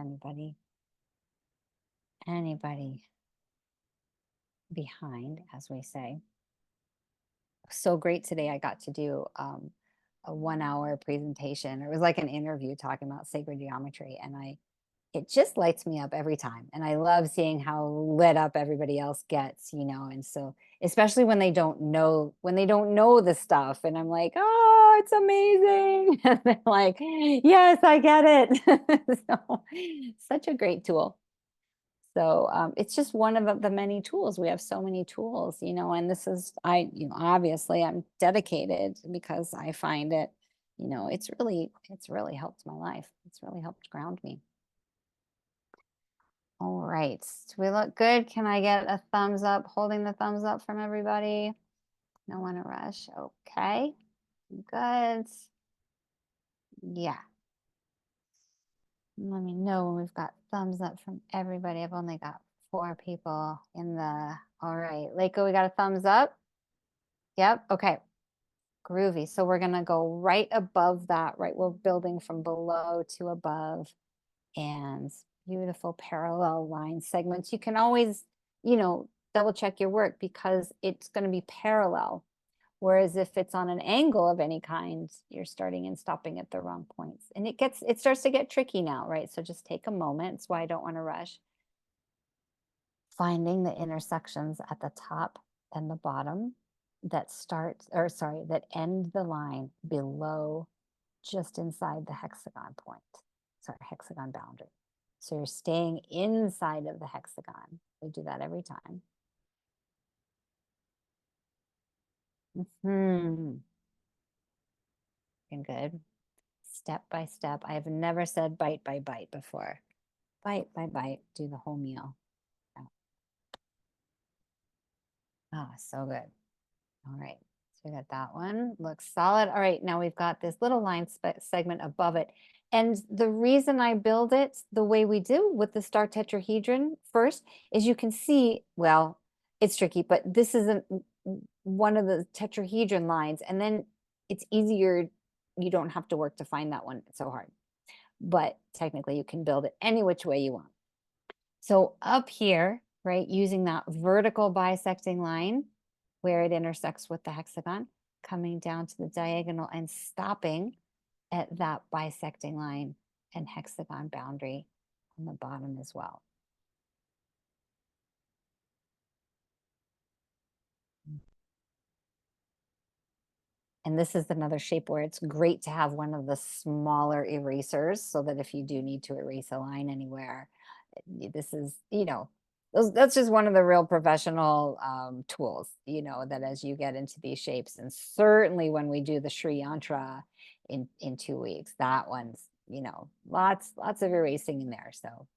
anybody behind, as we say. So great today. I got to do a 1 hour presentation. It was like an interview talking about sacred geometry, and it just lights me up every time. And I love seeing how lit up everybody else gets, you know. And so, especially when they don't know the stuff, and I'm like, oh, it's amazing. And they're like, yes, I get it. So, such a great tool. So it's just one of the many tools. We have so many tools, you know, and this is, obviously I'm dedicated because I find it, you know, it's really helped my life. It's really helped ground me. All right, do we look good? Can I get a thumbs up, holding the thumbs up from everybody? No one to rush. Okay, good. Yeah. Let me know when we've got thumbs up from everybody. I've only got 4 people in the, all right. Leiko, we got a thumbs up? Yep, okay. Groovy. So we're gonna go right above that, right? We're building from below to above, and beautiful parallel line segments. You can always, you know, double check your work because it's gonna be parallel. Whereas if it's on an angle of any kind, you're starting and stopping at the wrong points. And it starts to get tricky now, right? So just take a moment. That's why I don't want to rush. Finding the intersections at the top and the bottom that end the line below, just inside the hexagon point, hexagon boundary. So you're staying inside of the hexagon. We do that every time. Looking good. Step by step. I have never said bite by bite before. Bite by bite, do the whole meal. Oh, so good. All right, so we got that one. Looks solid. All right, now we've got this little line segment above it. And the reason I build it the way we do with the star tetrahedron first is you can see, well, it's tricky, but this isn't one of the tetrahedron lines. And then it's easier. You don't have to work to find that one. It's so hard. But technically you can build it any which way you want. So up here, right, using that vertical bisecting line where it intersects with the hexagon, coming down to the diagonal and stopping at that bisecting line and hexagon boundary on the bottom as well. And this is another shape where it's great to have one of the smaller erasers so that if you do need to erase a line anywhere, this is, you know, that's just one of the real professional tools, you know, that as you get into these shapes, and certainly when we do the Sri Yantra in 2 weeks, that one's, you know, lots of erasing in there. So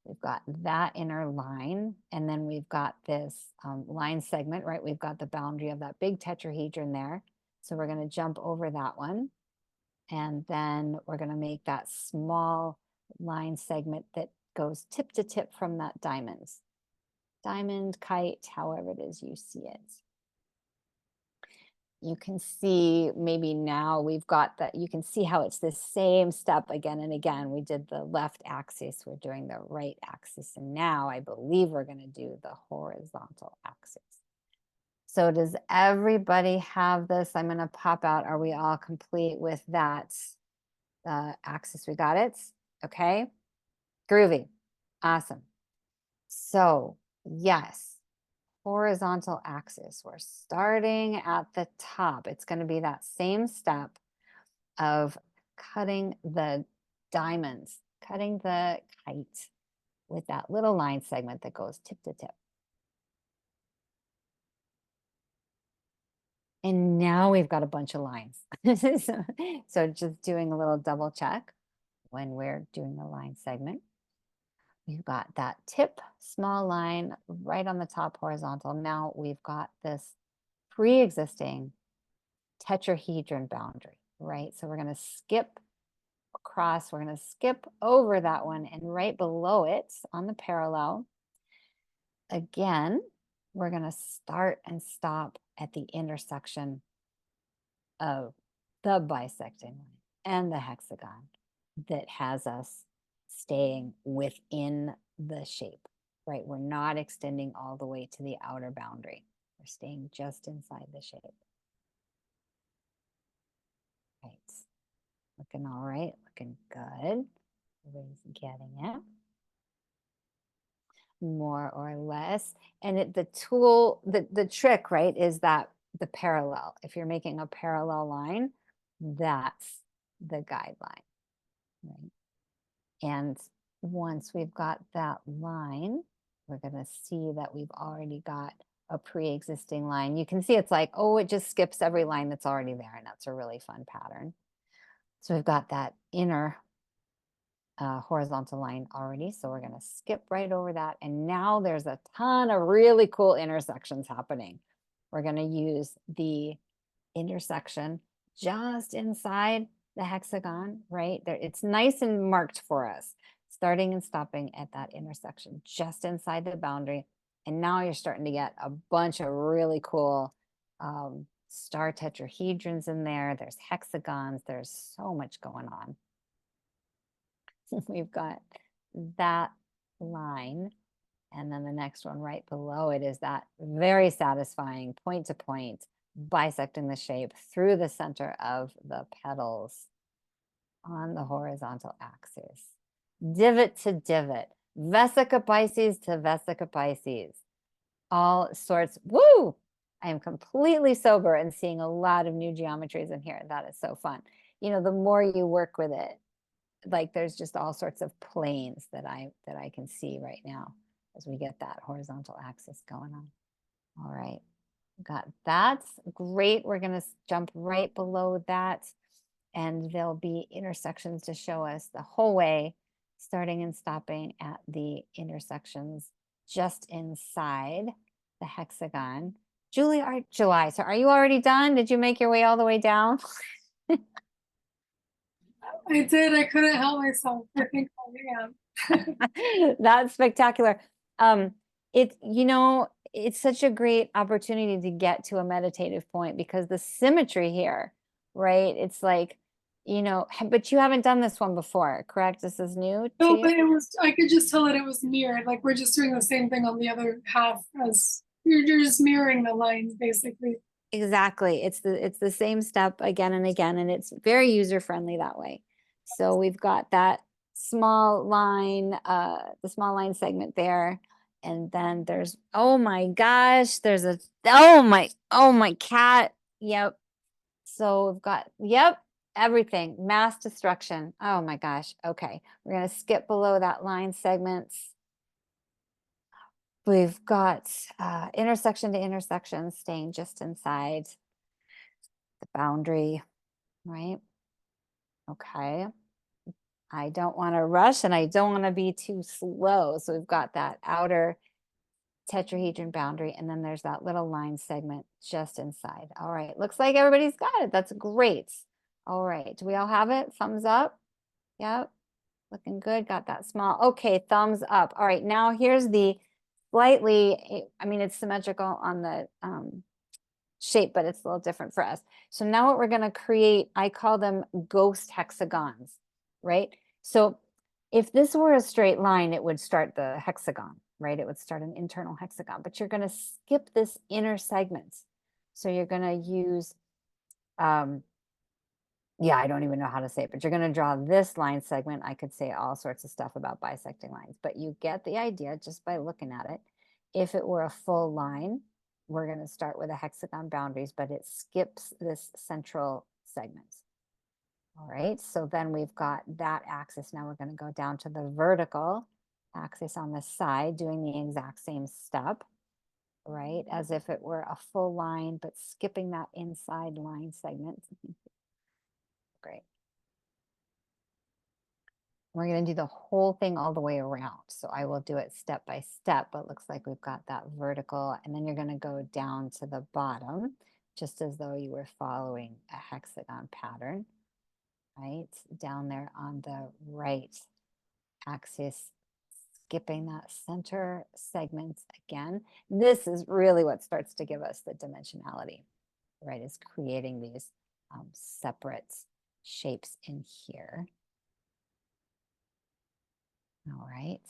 we've got that inner line, and then we've got this line segment, right? We've got the boundary of that big tetrahedron there. So we're going to jump over that one, and then we're going to make that small line segment that goes tip to tip from that diamond, kite, however it is you see it. You can see maybe now we've got that, you can see how it's the same step again and again. We did the left axis, we're doing the right axis, and now I believe we're going to do the horizontal axis. So does everybody have this? I'm going to pop out. Are we all complete with that axis? We got it? Okay. Groovy. Awesome. So Yes. Horizontal axis. We're starting at the top. It's going to be that same step of cutting the diamonds, cutting the kite with that little line segment that goes tip to tip. And now we've got a bunch of lines. So just doing a little double check when we're doing the line segment. We've got that tip, small line right on the top horizontal. Now we've got this pre-existing tetrahedron boundary, right? So we're going to skip across, we're going to skip over that one, and right below it on the parallel, again, we're going to start and stop at the intersection of the bisecting line and the hexagon that has us staying within the shape, right? We're not extending all the way to the outer boundary. We're staying just inside the shape. Right. Looking all right, looking good. Everybody's getting it. More or less. And the tool, the trick, right, is that the parallel. If you're making a parallel line, that's the guideline, right? And once we've got that line, we're going to see that we've already got a pre-existing line. You can see it's like, oh, it just skips every line that's already there. And that's a really fun pattern. So we've got that inner horizontal line already. So we're going to skip right over that. And now there's a ton of really cool intersections happening. We're going to use the intersection just inside the hexagon, right? There, it's nice and marked for us, starting and stopping at that intersection just inside the boundary. And now you're starting to get a bunch of really cool star tetrahedrons in there. There's hexagons. There's so much going on. We've got that line. And then the next one right below it is that very satisfying point to point, bisecting the shape through the center of the petals on the horizontal axis. Divot to divot, vesica Pisces to vesica Pisces. All sorts, woo! I am completely sober and seeing a lot of new geometries in here. That is so fun. You know, the more you work with it, like there's just all sorts of planes that I can see right now as we get that horizontal axis going on. All right, got that. Great. We're going to jump right below that, and there'll be intersections to show us the whole way, starting and stopping at the intersections just inside the hexagon. July, so are you already done? Did you make your way all the way down? I did. I couldn't help myself. I think I am. That's spectacular. You know, it's such a great opportunity to get to a meditative point because the symmetry here, right? It's like, you know, but you haven't done this one before, correct? This is new No, to but you? it was, I could just tell that it was mirrored. Like we're just doing the same thing on the other half as you're just mirroring the lines basically. Exactly. It's the same step again and again, and it's very user friendly that way. So we've got that small line, the small line segment there. And then there's, oh my gosh, there's a, oh my cat. Yep. So we've got, yep, everything, mass destruction. Oh my gosh. Okay. We're going to skip below that line segments. We've got intersection to intersection, staying just inside the boundary, right? Okay. I don't want to rush and I don't want to be too slow. So we've got that outer tetrahedron boundary, and then there's that little line segment just inside. All right. Looks like everybody's got it. That's great. All right. Do we all have it? Thumbs up. Yep. Looking good. Got that small. Okay. Thumbs up. All right. Now here's the slightly, I mean, it's symmetrical on the shape, but it's a little different for us. So now what we're going to create, I call them ghost hexagons, right? So if this were a straight line, it would start the hexagon, right? It would start an internal hexagon, but you're going to skip this inner segment. So you're going to use, yeah, I don't even know how to say it, but you're going to draw this line segment. I could say all sorts of stuff about bisecting lines, but you get the idea just by looking at it. if it were a full line, we're going to start with the hexagon boundaries, but it skips this central segment. All right, so then we've got that axis. Now we're going to go down to the vertical axis on the side, doing the exact same step, right? As if it were a full line, but skipping that inside line segment. Great. We're going to do the whole thing all the way around. So I will do it step by step, but looks like we've got that vertical. And then you're going to go down to the bottom, just as though you were following a hexagon pattern, right? Down there on the right axis, skipping that center segment again. This is really what starts to give us the dimensionality, right? Is creating these separate shapes in here. All right,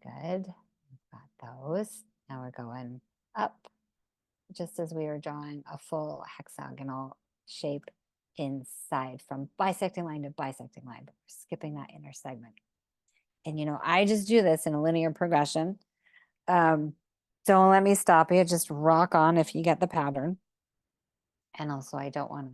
good. We've got those. Now we're going up, just as we were drawing a full hexagonal shape inside from bisecting line to bisecting line, but we're skipping that inner segment. And you know, I just do this in a linear progression. Don't let me stop you. Just rock on if you get the pattern. And also, I don't want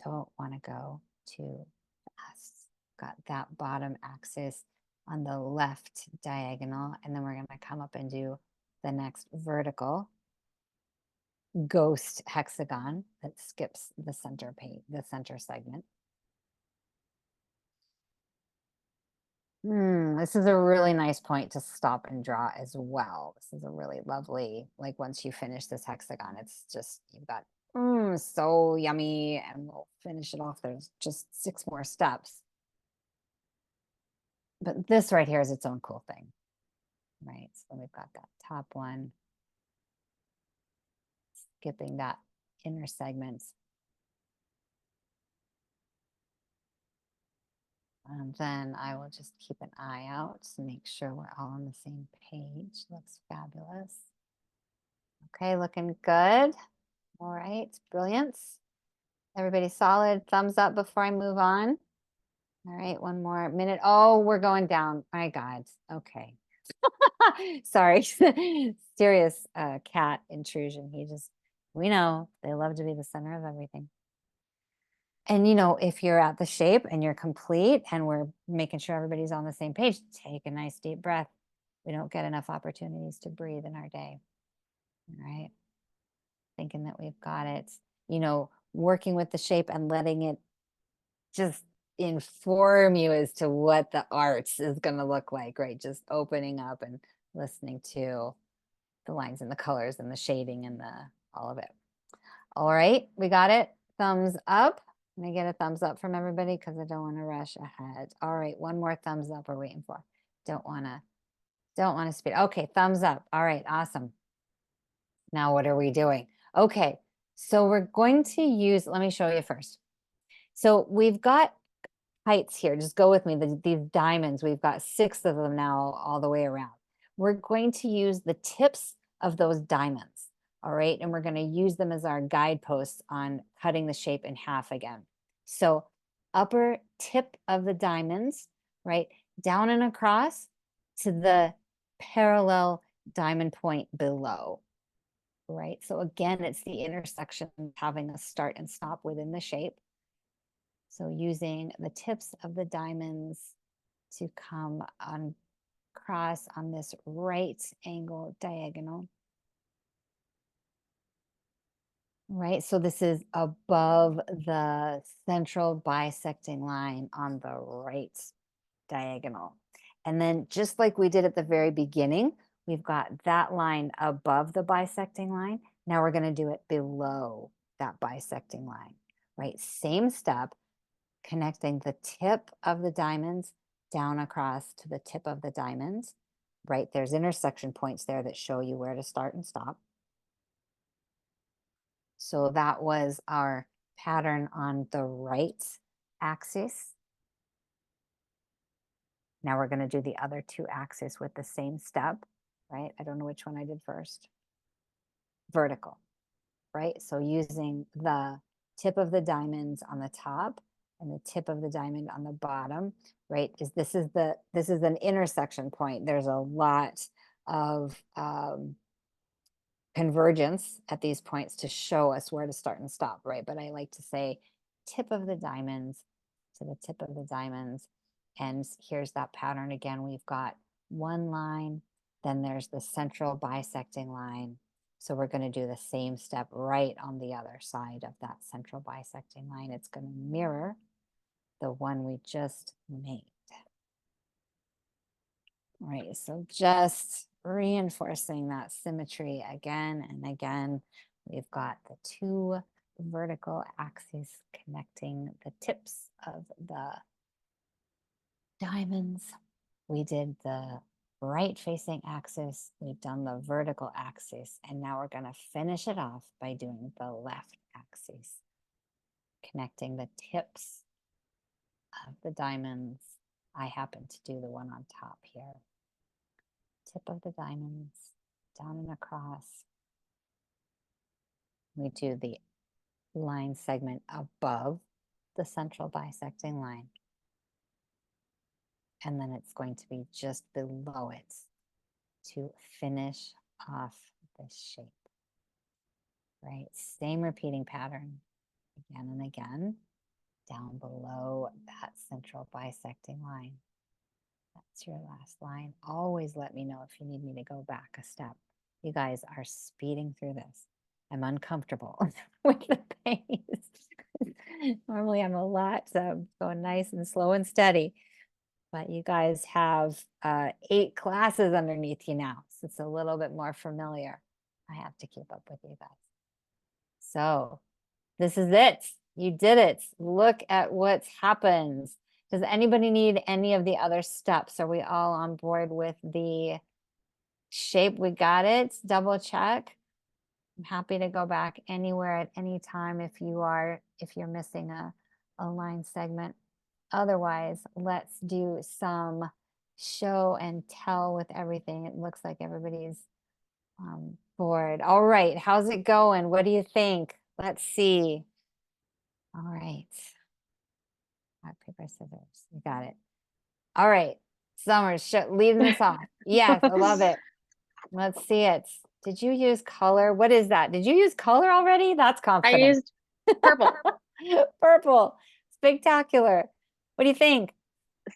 to go too fast. Got that bottom axis on the left diagonal, and then we're going to come up and do the next vertical ghost hexagon that skips the center page, the center segment. This is a really nice point to stop and draw as well. This is a really lovely, like once you finish this hexagon, it's just, you've got so yummy, and we'll finish it off. There's just 6 more steps. But this right here is its own cool thing, right? So we've got that top one, skipping that inner segment. And then I will just keep an eye out to make sure we're all on the same page. Looks fabulous. Okay, looking good. All right, brilliant. Everybody solid? Thumbs up before I move on. All right, one more minute. Oh, we're going down. My God. Okay. Sorry. Serious cat intrusion. We know they love to be the center of everything. And you know, if you're at the shape and you're complete and we're making sure everybody's on the same page, take a nice deep breath. We don't get enough opportunities to breathe in our day. All right. Thinking that we've got it, you know, working with the shape and letting it just inform you as to what the arts is going to look like, right? Just opening up and listening to the lines and the colors and the shading and all of it. All right, we got it. Thumbs up. Can I get a thumbs up from everybody? Because I don't want to rush ahead. All right, one more thumbs up we're waiting for. Don't want to speed. Okay, thumbs up. All right, awesome. Now what are we doing? Okay, so we're going to use, let me show you first. So we've got heights here. Just go with me. These diamonds, we've got 6 of them now all the way around. We're going to use the tips of those diamonds. All right. And we're going to use them as our guideposts on cutting the shape in half again. So upper tip of the diamonds, right, down and across to the parallel diamond point below. Right. So again, it's the intersection having a start and stop within the shape. So using the tips of the diamonds to come on across on this right angle diagonal. Right, so this is above the central bisecting line on the right diagonal. And then just like we did at the very beginning, we've got that line above the bisecting line. Now we're going to do it below that bisecting line, right? Same step, connecting the tip of the diamonds down across to the tip of the diamonds, right? There's intersection points there that show you where to start and stop. So that was our pattern on the right axis. Now we're going to do the other 2 axes with the same step, right? I don't know which one I did first. Vertical, right? So using the tip of the diamonds on the top and the tip of the diamond on the bottom, right? This is an intersection point. There's a lot of convergence at these points to show us where to start and stop, right? But I like to say tip of the diamonds to the tip of the diamonds. And here's that pattern again. We've got one line, then there's the central bisecting line. So we're going to do the same step right on the other side of that central bisecting line. It's going to mirror the one we just made. All right, so just reinforcing that symmetry again and again. We've got the two vertical axes connecting the tips of the diamonds. We did the right facing axis, we've done the vertical axis, and now we're going to finish it off by doing the left axis, connecting the tips of the diamonds. I happen to do the one on top here. Tip of the diamonds, down and across. We do the line segment above the central bisecting line. And then it's going to be just below it to finish off this shape. Right? Same repeating pattern again and again, down below that central bisecting line. That's your last line. Always let me know if you need me to go back a step. You guys are speeding through this. I'm uncomfortable with the pace. Normally I'm a lot going nice and slow and steady. But you guys have 8 classes underneath you now, so it's a little bit more familiar. I have to keep up with you guys. So this is it. You did it. Look at what's happened. Does anybody need any of the other steps? Are we all on board with the shape? We got it. Double check. I'm happy to go back anywhere at any time if you're missing a line segment. Otherwise, let's do some show and tell with everything. It looks like everybody's bored. All right, how's it going? What do you think? Let's see. All right. Rock, paper, scissors. You got it. All right. Summer's leading us off. Yes, I love it. Let's see it. Did you use color? What is that? Did you use color already? That's confident. I used purple. Purple. Spectacular. What do you think?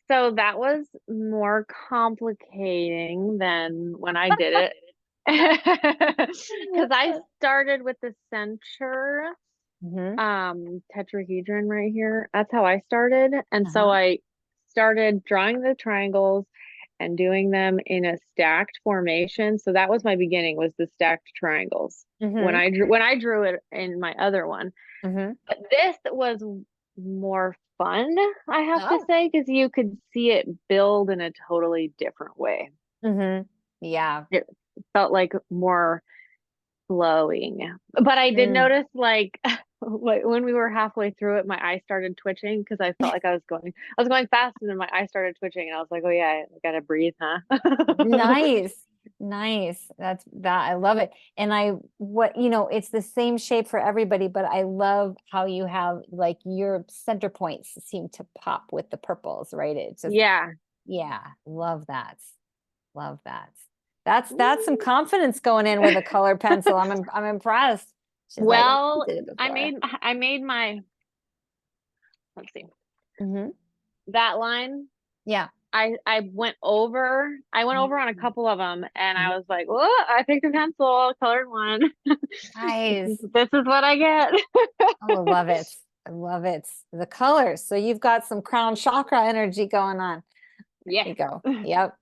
So that was more complicating than when I did it. Because I started with the center tetrahedron right here. That's how I started. And so I started drawing the triangles and doing them in a stacked formation. So that was my beginning, was the stacked triangles. When I drew it in my other one. But this was more fun, I have to say, because you could see it build in a totally different way. Yeah. It felt like more flowing. But I did notice, like when we were halfway through it, my eye started twitching because I felt like I was going fast, and then my eye started twitching, and I was like, oh yeah, I gotta breathe, huh? Nice. That's that. I love it. And it's the same shape for everybody, but I love how you have like your center points seem to pop with the purples, right? It's just, yeah, love that. Love that. That's some confidence going in with a colored pencil. I'm impressed. She's well, like, I made my, let's see, that line. Yeah. I went over on a couple of them, and I was like, "Well, I picked a pencil, colored one. Nice. This is what I get." Oh, I love it. I love it. The colors. So you've got some crown chakra energy going on. Yeah. There you go. Yep.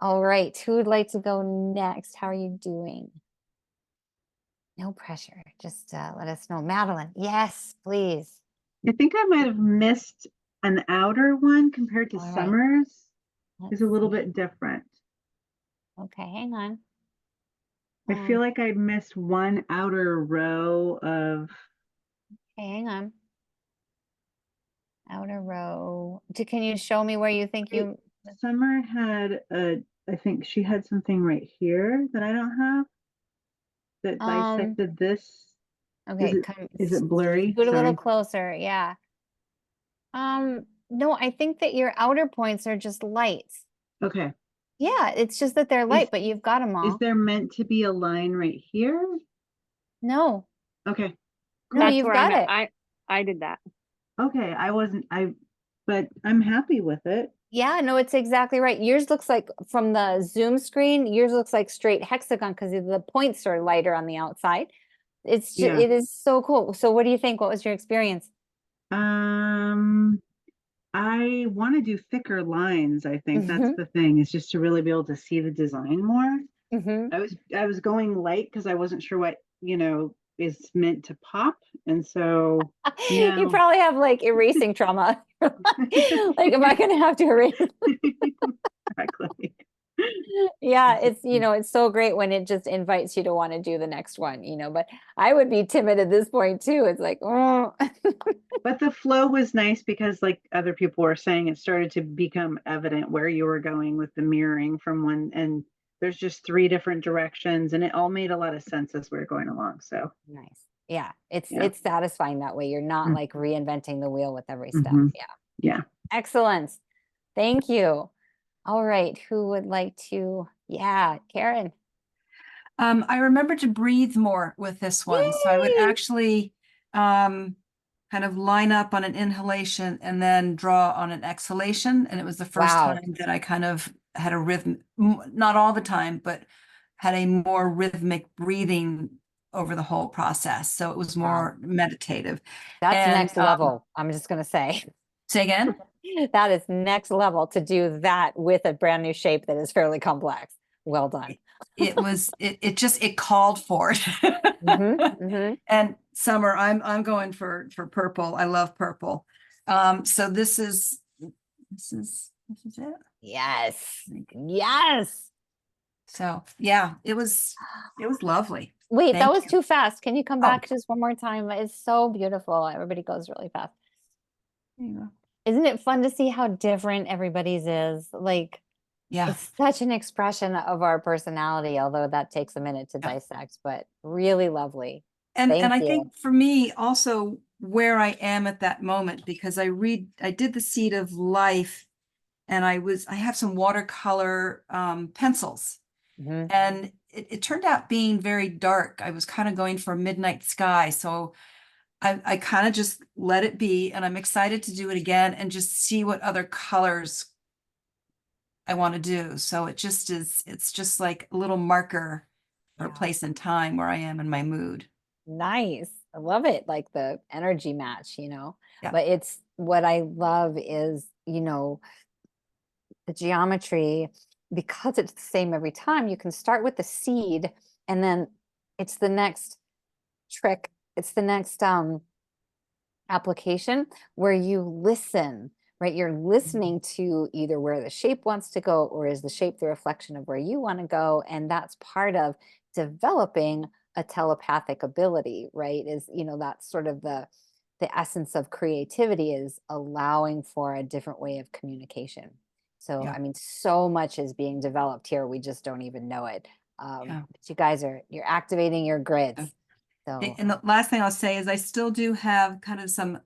All right. Who would like to go next? How are you doing? No pressure. Just let us know. Madeline. Yes, please. I think I might have missed an outer one compared to Summer's. It's a little bit different. Okay, hang on. I feel like I missed one outer row of. Okay, hang on. Outer row. Can you show me where you think you? Summer had I think she had something right here that I don't have. That bisected this. Okay, is it blurry? Do it a little closer. Yeah. No, I think that your outer points are just lights. Okay. Yeah, it's just that they're light, but you've got them Is all. there meant to be a line right here? No, Okay. no, That's you've where got I'm it. at. I did that. Okay. But I'm happy with it. Yeah, no, it's exactly right. Yours looks like from the Zoom screen, yours looks like straight hexagon because the points are lighter on the outside. It's just, Yeah. it is so cool. So what do you think? What was your experience? I want to do thicker lines. I think that's Mm-hmm, the thing, is just to really be able to see the design more. mm-hmm. I was going light because I wasn't sure what, is meant to pop. And so You now probably have like erasing trauma. Like, am I gonna have to erase? exactly. Yeah, it's, it's so great when it just invites you to want to do the next one, but I would be timid at this point too. It's like, oh. But the flow was nice because, like other people were saying, it started to become evident where you were going with the mirroring from one, and there's just three different directions, and it all made a lot of sense as we were going along. So Nice. Yeah, it's yeah. it's satisfying that way. You're not Mm. like reinventing the wheel with every step. Mhm. Yeah. Yeah. Excellent. Thank you. All right, who would like to? Yeah, Karen. I remember to breathe more with this one. So I would Yay! actually kind of line up on an inhalation and then draw on an exhalation. And it was the first Wow. time that I kind of had a rhythm, not all the time, but had a more rhythmic breathing over the whole process. So it was more meditative. That's And next level. I'm just gonna say. say again? That is next level to do that with a brand new shape that is fairly complex. Well done. It called for it. And Summer, I'm going for purple. I love purple. So this is it. Yes. Yes. So yeah, it was lovely. Wait, that Thank was you. too fast. Can you come Oh. back just one more time? It's so beautiful. Everybody goes really fast. There you go. Isn't it fun to see how different everybody's is? Like, Yeah. it's such an expression of our personality, although that takes a minute to dissect, but really lovely. And Thank I you. think for me also where I am at that moment, because I did the Seed of Life, and I have some watercolor pencils. Mhm. And it turned out being very dark. I was kind of going for a midnight sky. So I kind of just let it be, and I'm excited to do it again and just see what other colors I want to do. So it's just like a little marker for a place and time where I am in my mood. Nice. I love it. Like the energy match, Yeah. but it's what I love is, the geometry, because it's the same every time, you can start with the seed and then it's the next trick. It's the next application where you listen, right? You're listening to either where the shape wants to go or is the shape the reflection of where you want to go. And that's part of developing a telepathic ability, right? Is, that's sort of the essence of creativity, is allowing for a different way of communication. So, Yeah. I mean, so much is being developed here. We just don't even know it. Yeah. But you guys you're activating your grids. So, And the last thing I'll say is I still do have kind of some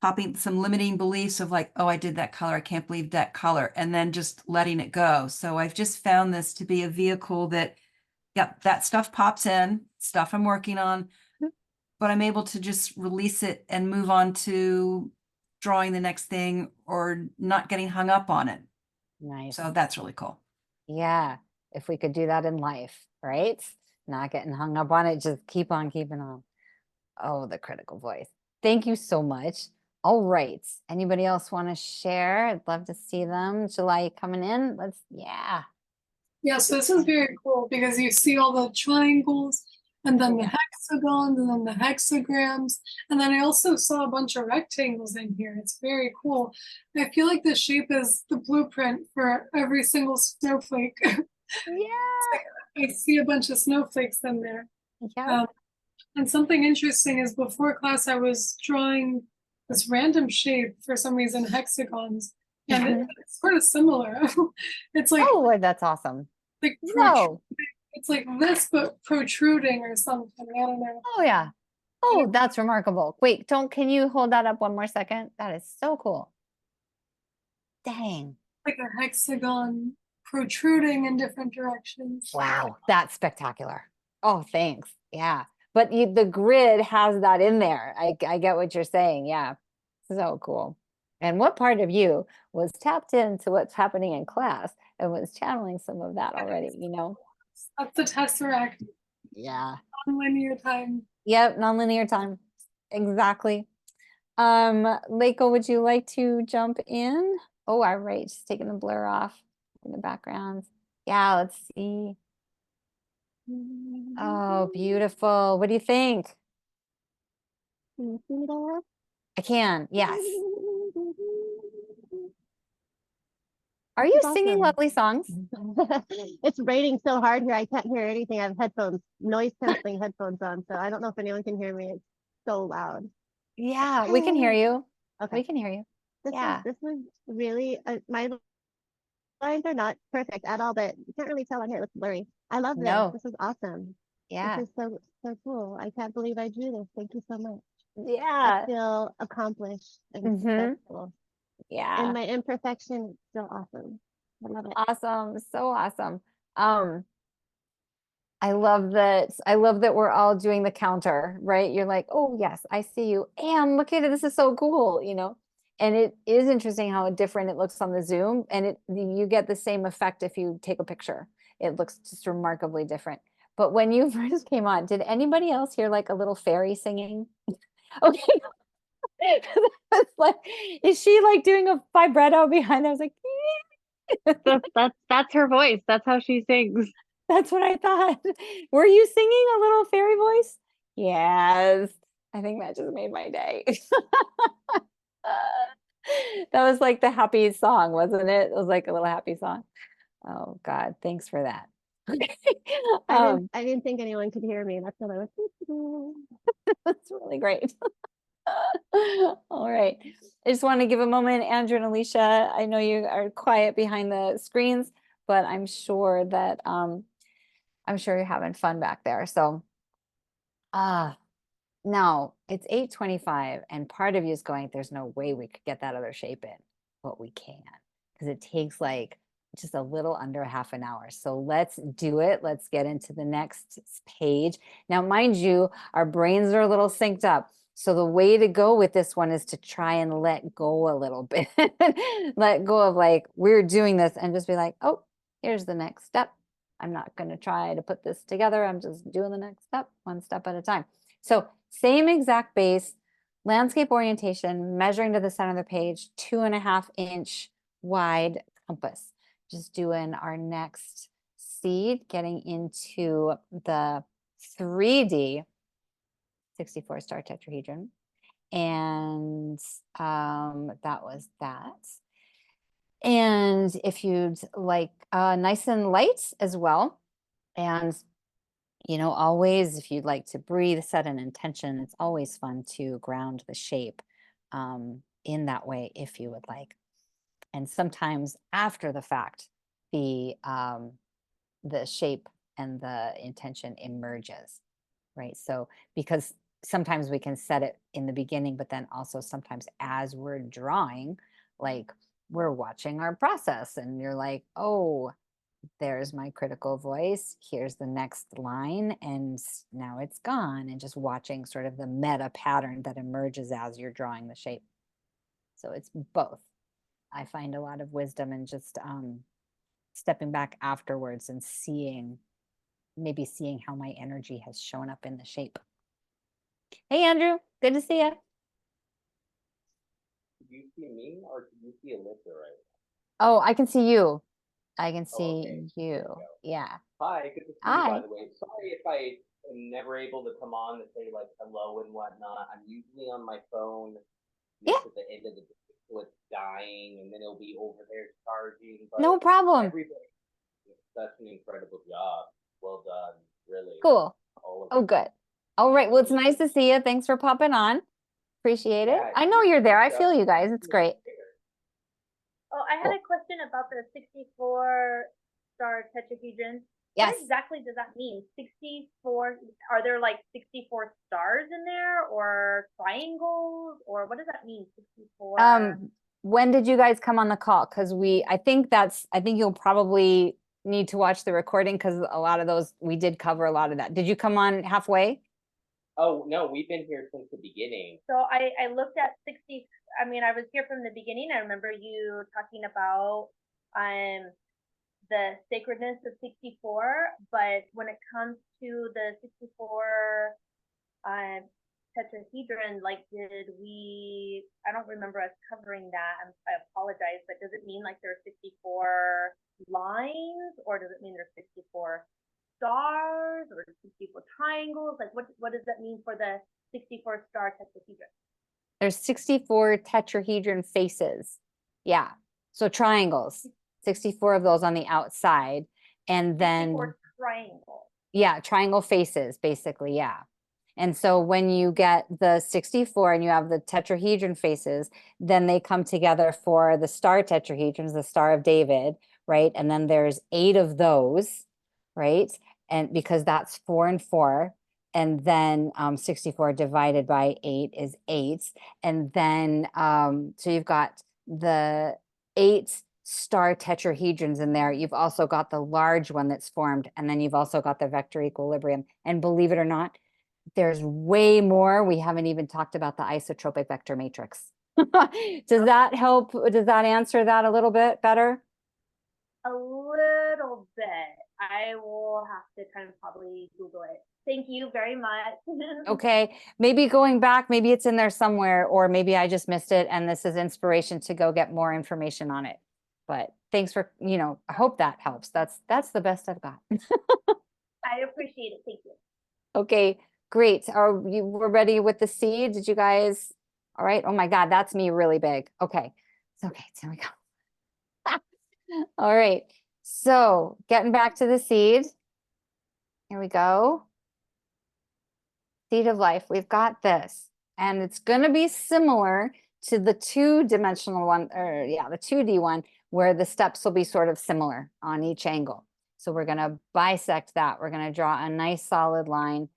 limiting beliefs of like, oh, I did that color. I can't believe that color. And then just letting it go. So I've just found this to be a vehicle that, yep, that stuff pops in, stuff I'm working on, but I'm able to just release it and move on to drawing the next thing or not getting hung up on it. nice. So that's really cool. Yeah, if we could do that in life, right? Not getting hung up on it, just keep on keeping on. Oh, the critical voice. Thank you so much. All right. Anybody else want to share? I'd love to see them. July coming in. Yeah. Yeah, so this is very cool because you see all the triangles and then the hexagons and then the hexagrams. And then I also saw a bunch of rectangles in here. It's very cool. I feel like the shape is the blueprint for every single snowflake. Yeah. I see a bunch of snowflakes in there. Yeah. And something interesting is before class, I was drawing this random shape for some reason, hexagons. And it's sort of similar. It's like, Oh, that's awesome. like No. it's like this, but protruding or something. I don't know. Oh, yeah. Oh, that's remarkable. Wait, can you hold that up one more second? That is so cool. Dang. Like a hexagon protruding in different directions. Wow, that's spectacular. Oh, thanks. Yeah. But the grid has that in there. I get what you're saying. Yeah. So cool. And what part of you was tapped into what's happening in class and was channeling some of that already, you know? That's the tesseract, Yeah. linear time. Yep, nonlinear time. Exactly. Leiko, would you like to jump in? Oh, all right, just taking the blur off in the background. Yeah, let's see. Oh, beautiful. What do you think? Can you see that? I can, yes. Are This you is singing awesome. lovely songs? It's raining so hard here, I can't hear anything. I have headphones, noise canceling headphones on, so I don't know if anyone can hear me. It's so loud. Yeah, we can hear you. Okay. We can hear you. Yeah. This was really my lines are not perfect at all, but you can't really tell on here. It looks blurry. I love this. No. This is awesome. Yeah. This is so cool. I can't believe I drew this. Thank you so much. I Yeah. feel accomplished and Mhm. successful. Yeah. And my imperfection is still awesome. I love it. Awesome. So awesome. I love that. I love that we're all doing the counter, right? You're like, oh yes, I see you. And look at it. This is so cool, you know? And it is interesting how different it looks on the Zoom. And you get the same effect if you take a picture. It looks just remarkably different. But when you first came on, did anybody else hear like a little fairy singing? Okay. It's like, is she like doing a vibrato behind? I was like, That's her voice. That's how she sings. that's what I thought. Were you singing a little fairy voice? Yes. I think that just made my day. That was like the happy song, wasn't it? It was like a little happy song. Oh God, thanks for that. I didn't think anyone could hear me. That's what I was. That's really great. All right. I just want to give a moment, Andrew and Alicia. I know you are quiet behind the screens, but I'm sure that I'm sure you're having fun back there. So now it's 8:25 and part of you is going, there's no way we could get that other shape in, but we can because it takes like just a little under half an hour. So let's do it. Let's get into the next page. Now, mind you, our brains are a little synced up. So the way to go with this one is to try and let go a little bit. Let go of like, we're doing this and just be like, oh, here's the next step. I'm not going to try to put this together. I'm just doing the next step, one step at a time. So same exact base, landscape orientation, measuring to the center of the page, 2.5 inch wide compass. Just doing our next seed, getting into the 3D 64 star tetrahedron. And that was that. And if you'd like nice and light as well, and you know, always if you'd like to breathe, set an intention, it's always fun to ground the shape in that way if you would like. And sometimes after the fact, the shape and the intention emerges, right? So because sometimes we can set it in the beginning, but then also sometimes as we're drawing, like we're watching our process and you're like, oh, there's my critical voice. Here's the next line. And now it's gone. And just watching sort of the meta pattern that emerges as you're drawing the shape. So it's both. I find a lot of wisdom in just stepping back afterwards and maybe seeing how my energy has shown up in the shape. Hey, Andrew. Good to see you. Do you see me or can you see Alyssa right Oh, I can see you. I can see okay. you. Yeah. Hi, good to see Hi. you, by the way. Sorry if I am never able to come on to say like hello and whatnot. I'm usually on my phone next at the end of the day, so it's dying and then it'll be over there charging. But No problem. everybody did such an incredible job. Well done, really. Cool. Oh, It. good. All right. Well, it's nice to see you. Thanks for popping on. Appreciate it. Yeah, I know you're there. I feel you guys. It's great. Oh, I had a question about the 64 star tetrahedron. Yes. What exactly does that mean? 64, are there like 64 stars in there or triangles or what does that mean? 64. when did you guys come on the call? Because I think you'll probably need to watch the recording because a lot of those, we did cover a lot of that. Did you come on halfway? Oh, no, we've been here since the beginning. So I looked at 60, I mean, I was here from the beginning. I remember you talking about the sacredness of 64, but when it comes to the 64 tetrahedron, like I don't remember us covering that. I apologize, but does it mean like there are 64 lines, or does it mean there's 64 stars or 64 triangles? Like what does that mean for the 64 star tetrahedron? There's 64 tetrahedron faces. Yeah. So triangles, 64 of those on the outside. And then 64 triangles. yeah, triangle faces, basically, yeah. And so when you get the 64 and you have the tetrahedron faces, then they come together for the star tetrahedrons, the Star of David, right? And then there's 8 of those, right? And because that's 4 and 4, and then 64 divided by 8 is 8. And then, so you've got the 8 star tetrahedrons in there. You've also got the large one that's formed, and then you've also got the vector equilibrium. And believe it or not, there's way more. We haven't even talked about the isotropic vector matrix. Does that help? Does that answer that a little bit better? A little bit. I will have to kind of probably Google it. Thank you very much. Okay, maybe going back, maybe it's in there somewhere, or maybe I just missed it and this is inspiration to go get more information on it. But thanks for, I hope that helps. That's the best I've got. I appreciate it. Thank you. Okay, great. We're ready with the seed? Did you guys? All right. Oh my God, that's me really big. Okay. So here we go. All right. So getting back to the seed. Here we go. Seed of life. We've got this. And it's going to be similar to the 2-dimensional one, or yeah, the 2D one, where the steps will be sort of similar on each angle. So we're going to bisect that. We're going to draw a nice solid line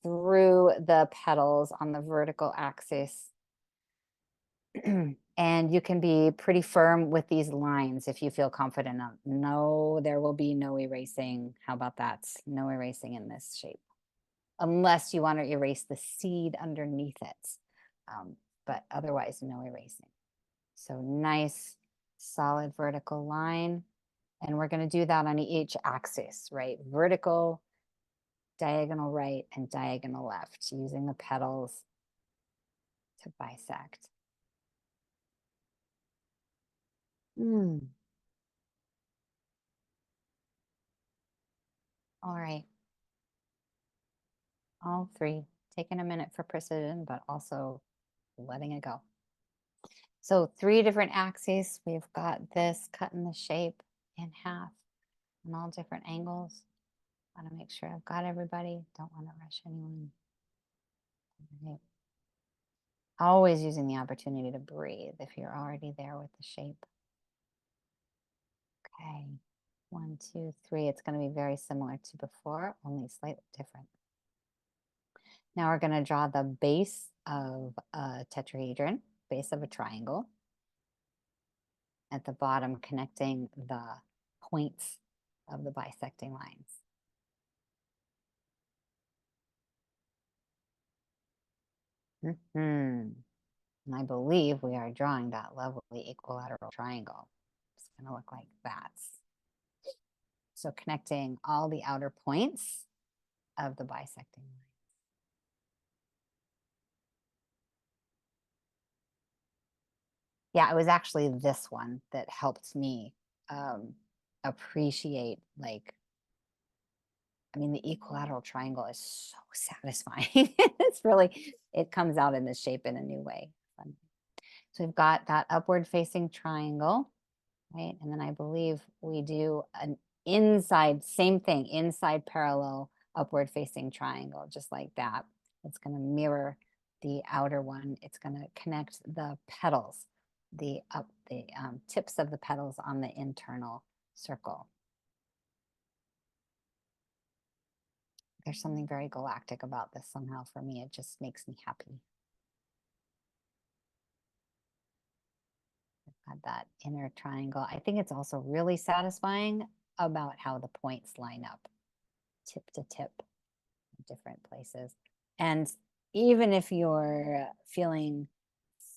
through the petals on the vertical axis. And you can be pretty firm with these lines if you feel confident enough. No, there will be no erasing. How about that? No erasing in this shape, unless you want to erase the seed underneath it. But otherwise, no erasing. So nice, solid vertical line. And we're going to do that on each axis, right? Vertical, diagonal right, and diagonal left, using the petals to bisect. All right. All 3, taking a minute for precision, but also letting it go. So 3 different axes. We've got this cutting the shape in half on all different angles. I want to make sure I've got everybody. Don't want to rush anyone. Right. Always using the opportunity to breathe if you're already there with the shape. Okay. 1, 2, 3. It's going to be very similar to before, only slightly different. Now we're going to draw the base of a tetrahedron, base of a triangle. At the bottom, connecting the points of the bisecting lines. And I believe we are drawing that lovely equilateral triangle. It's going to look like that. So connecting all the outer points of the bisecting line. Yeah, it was actually this one that helped me appreciate, like, I mean, the equilateral triangle is so satisfying. It's really, it comes out in this shape in a new way. So we've got that upward facing triangle, right? And then I believe we do an inside, same thing, inside parallel upward facing triangle, just like that. It's going to mirror the outer one. It's going to connect the petals, the tips of the petals on the internal circle. There's something very galactic about this somehow for me. It just makes me happy. got that inner triangle. I think it's also really satisfying about how the points line up, tip to tip, in different places. And even if you're feeling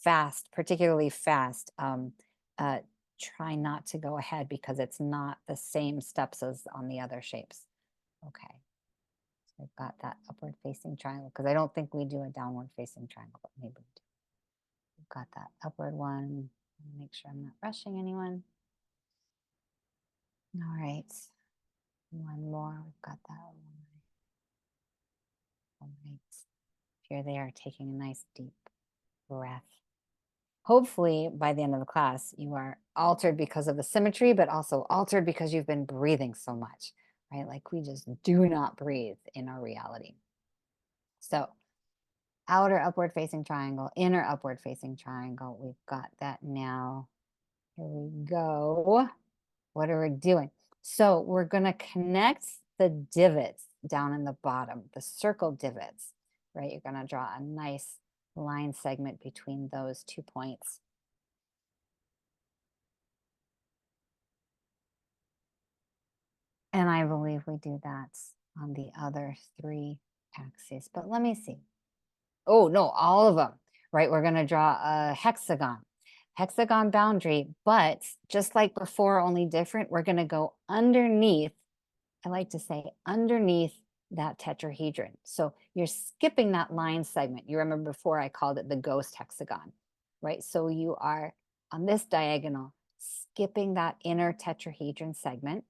fast, particularly fast, try not to go ahead because it's not the same steps as on the other shapes. Okay. So we've got that upward facing triangle because I don't think we do a downward facing triangle, but maybe we do. We've got that upward one. Make sure I'm not rushing anyone. All right. One more. We've got that one. All right. Here they are taking a nice deep breath. Hopefully by the end of the class, you are altered because of the symmetry, but also altered because you've been breathing so much, right? Like we just do not breathe in our reality. So outer upward facing triangle, inner upward facing triangle. We've got that now. Here we go. What are we doing? So we're going to connect the divots down in the bottom, the circle divots, right? You're going to draw a nice line segment between those 2 points. And I believe we do that on the other 3 axes, but let me see. Oh, no, all of them, right? We're going to draw a hexagon boundary, but just like before, only different. We're going to go underneath, I like to say underneath that tetrahedron. So you're skipping that line segment. You remember before I called it the ghost hexagon, right? So you are on this diagonal, skipping that inner tetrahedron segment,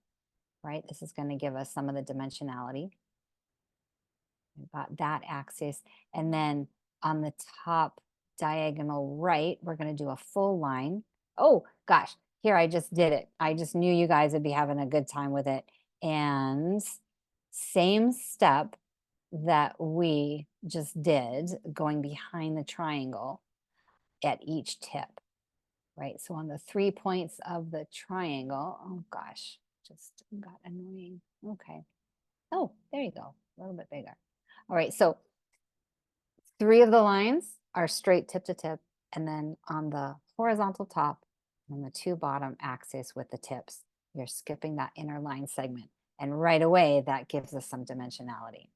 right? This is going to give us some of the dimensionality. We've got that axis. And then on the top diagonal right, we're going to do a full line. Oh, gosh, here I just did it. I just knew you guys would be having a good time with it. And same step that we just did, going behind the triangle at each tip, right? So on the 3 points of the triangle, oh gosh, just got annoying. Okay. Oh, there you go. A little bit bigger. All right, so 3 of the lines are straight tip to tip, and then on the horizontal top, on the 2 bottom axes with the tips, you're skipping that inner line segment. And right away, that gives us some dimensionality.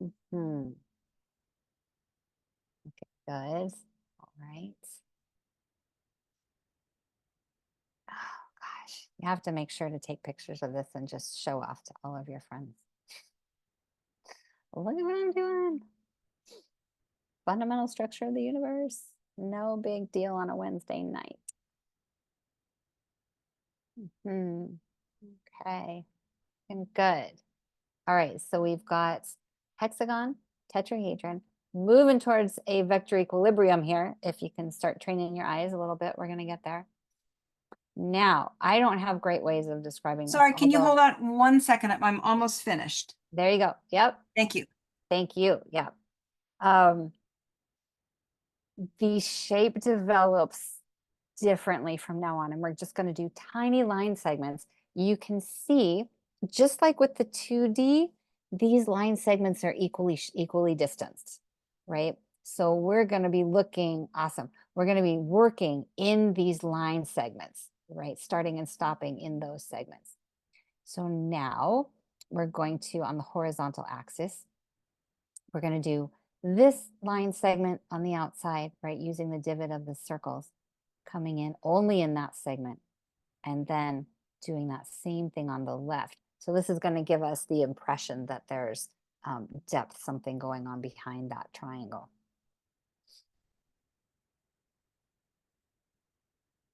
Okay, good. All right. Oh, gosh. You have to make sure to take pictures of this and just show off to all of your friends. Look at what I'm doing. Fundamental structure of the universe. No big deal on a Wednesday night. Okay. And good. All right. So we've got hexagon, tetrahedron, moving towards a vector equilibrium here. If you can start training your eyes a little bit, we're going to get there. Now, I don't have great ways of describing this. Sorry, can you hold on 1 second? I'm almost finished. There you go. Yep. Thank you. Thank you. Yep. The shape develops differently from now on, and we're just going to do tiny line segments. You can see, just like with the 2D, these line segments are equally distanced, right? So we're going to be looking, awesome. We're going to be working in these line segments, right? Starting and stopping in those segments. So now we're going to, on the horizontal axis, we're going to do this line segment on the outside, right? Using the divot of the circles, coming in only in that segment, and then doing that same thing on the left. So this is going to give us the impression that there's depth, something going on behind that triangle.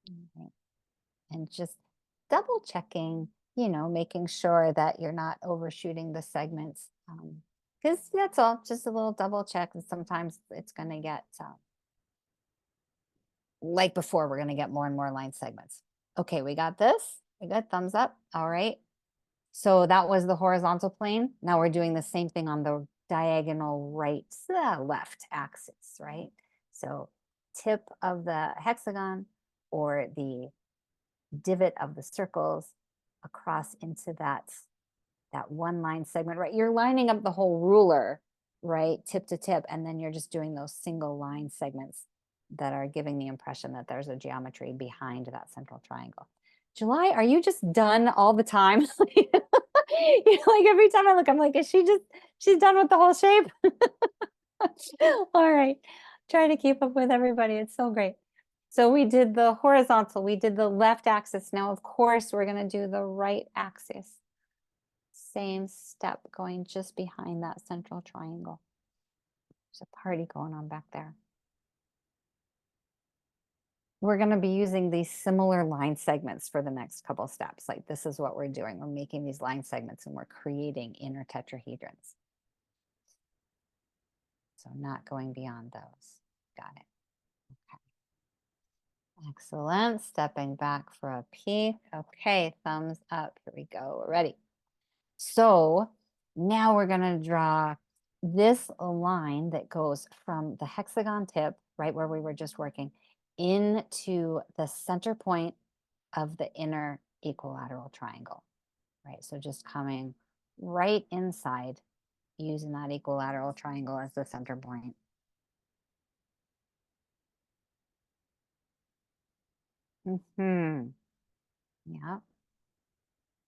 Okay. And just double checking, you know, making sure that you're not overshooting the segments. Because that's all, just a little double check. And sometimes it's going to get, like before, we're going to get more and more line segments. Okay, we got this. We got thumbs up. All right. So that was the horizontal plane. Now we're doing the same thing on the diagonal right, left axis, right? So tip of the hexagon or the divot of the circles across into that one line segment, right? You're lining up the whole ruler, right? Tip to tip, and then you're just doing those single line segments that are giving the impression that there's a geometry behind that central triangle. July, are you just done all the time? Like every time I look, I'm like, she's done with the whole shape? All right, try to keep up with everybody. It's so great. So we did the horizontal, we did the left axis. Now, of course, we're going to do the right axis. Same step going just behind that central triangle. There's a party going on back there. We're going to be using these similar line segments for the next couple steps. Like this is what we're doing. We're making these line segments and we're creating inner tetrahedrons. So not going beyond those. Got it. Okay. Excellent. Stepping back for a peek. Okay, thumbs up. Here we go. We're ready. So now we're going to draw this line that goes from the hexagon tip, right where we were just working, into the center point of the inner equilateral triangle, right? So just coming right inside, using that equilateral triangle as the center point. Yeah,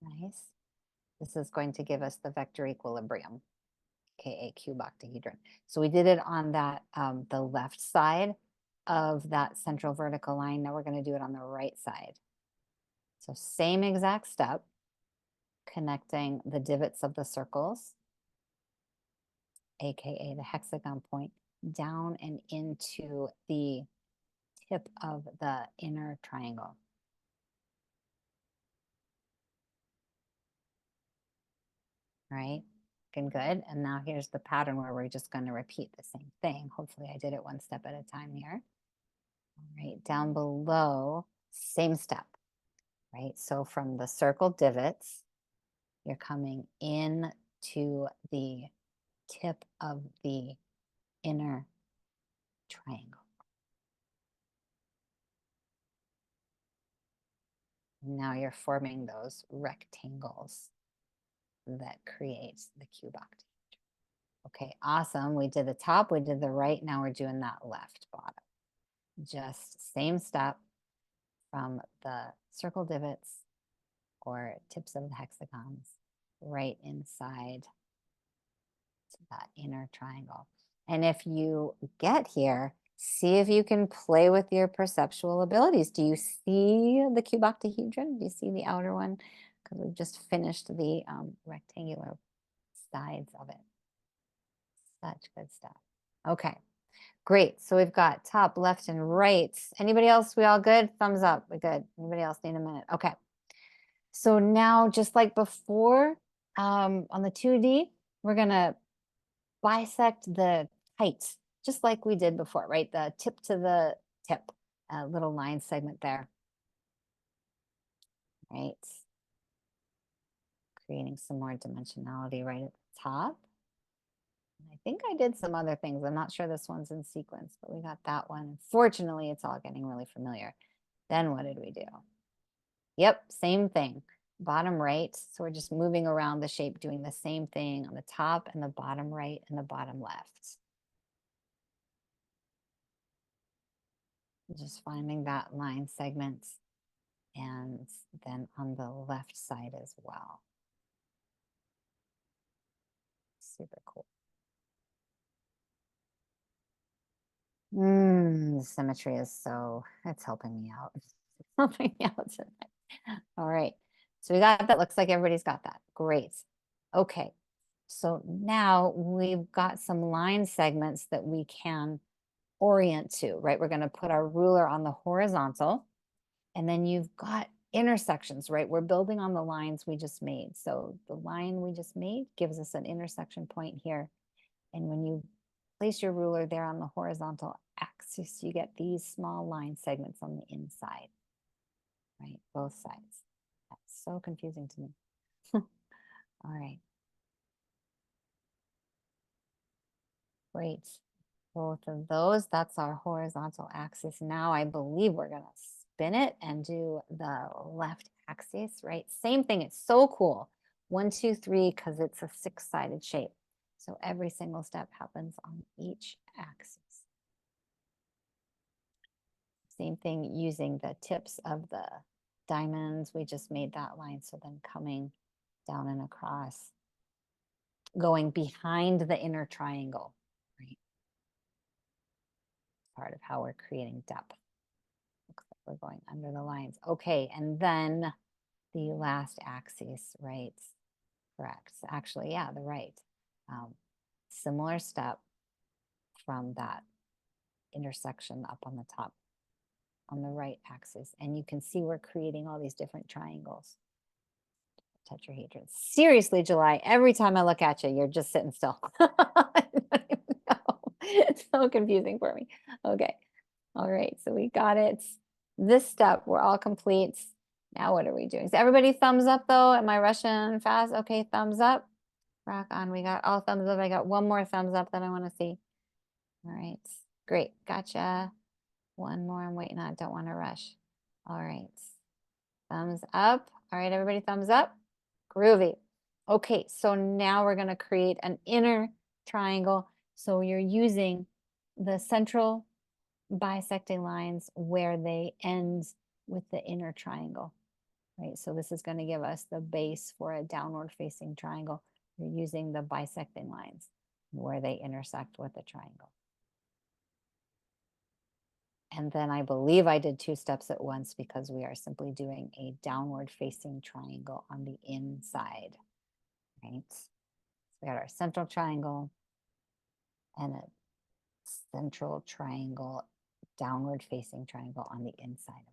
nice. This is going to give us the vector equilibrium, aka cube octahedron. So we did it on that, the left side of that central vertical line. Now we're going to do it on the right side. So same exact step, connecting the divots of the circles, aka the hexagon point, down and into the tip of the inner triangle. Right? Good. And now here's the pattern where we're just going to repeat the same thing. Hopefully I did it one step at a time here. All right, down below, same step, right? So from the circle divots, you're coming in to the tip of the inner triangle. Now you're forming those rectangles that creates the cube octahedron. Okay, awesome. We did the top, we did the right. Now we're doing that left bottom. Just same step from the circle divots or tips of the hexagons right inside to that inner triangle. And if you get here, see if you can play with your perceptual abilities. Do you see the cube octahedron? Do you see the outer one? Because we've just finished the rectangular sides of it. Such good stuff. Okay, great. So we've got top, left, and right. Anybody else? We all good? Thumbs up. We're good. Anybody else need a minute? Okay. So now, just like before, on the 2D, we're going to bisect the height, just like we did before, right? The tip to the tip, a little line segment there. Right. Creating some more dimensionality right at the top. I think I did some other things. I'm not sure this one's in sequence, but we got that one. Fortunately, it's all getting really familiar. Then what did we do? Yep, same thing. Bottom right. So we're just moving around the shape, doing the same thing on the top and the bottom right and the bottom left. Just finding that line segment, and then on the left side as well. Super cool. The symmetry is it's helping me out. It's helping me out tonight. All right. So we got that. Looks like everybody's got that. Great. Okay. So now we've got some line segments that we can orient to, right? We're going to put our ruler on the horizontal, and then you've got intersections, right? We're building on the lines we just made. So the line we just made gives us an intersection point here. And when you place your ruler there on the horizontal axis, you get these small line segments on the inside, right? Both sides. That's so confusing to me. All right. Great. Both of those, that's our horizontal axis. Now I believe we're going to spin it and do the left axis, right? Same thing. It's so cool. 1, 2, 3, because it's a 6-sided shape. So every single step happens on each axis. Same thing using the tips of the diamonds. We just made that line. So then coming down and across, going behind the inner triangle, right? Part of how we're creating depth. Looks like we're going under the lines. Okay, and then the last axis, right? Correct. Actually, yeah, the right. Similar step from that intersection up on the top on the right axis. And you can see we're creating all these different triangles. Tetrahedrons. Seriously, July, every time I look at you, you're just sitting still. I don't even know. It's so confusing for me. Okay. All right. So we got it. This step, we're all complete. Now what are we doing? Is everybody thumbs up though? Am I rushing fast? Okay, thumbs up. Rock on. We got all thumbs up. I got one more thumbs up that I want to see. All right. Great. Gotcha. One more. I'm waiting on. Don't want to rush. All right. Thumbs up. All right, everybody, thumbs up. Groovy. Okay, so now we're going to create an inner triangle. So you're using the central bisecting lines where they end with the inner triangle, right? So this is going to give us the base for a downward facing triangle. You're using the bisecting lines where they intersect with the triangle. And then I believe I did 2 steps at once because we are simply doing a downward facing triangle on the inside, right? So we got our central triangle and a central triangle, downward facing triangle on the inside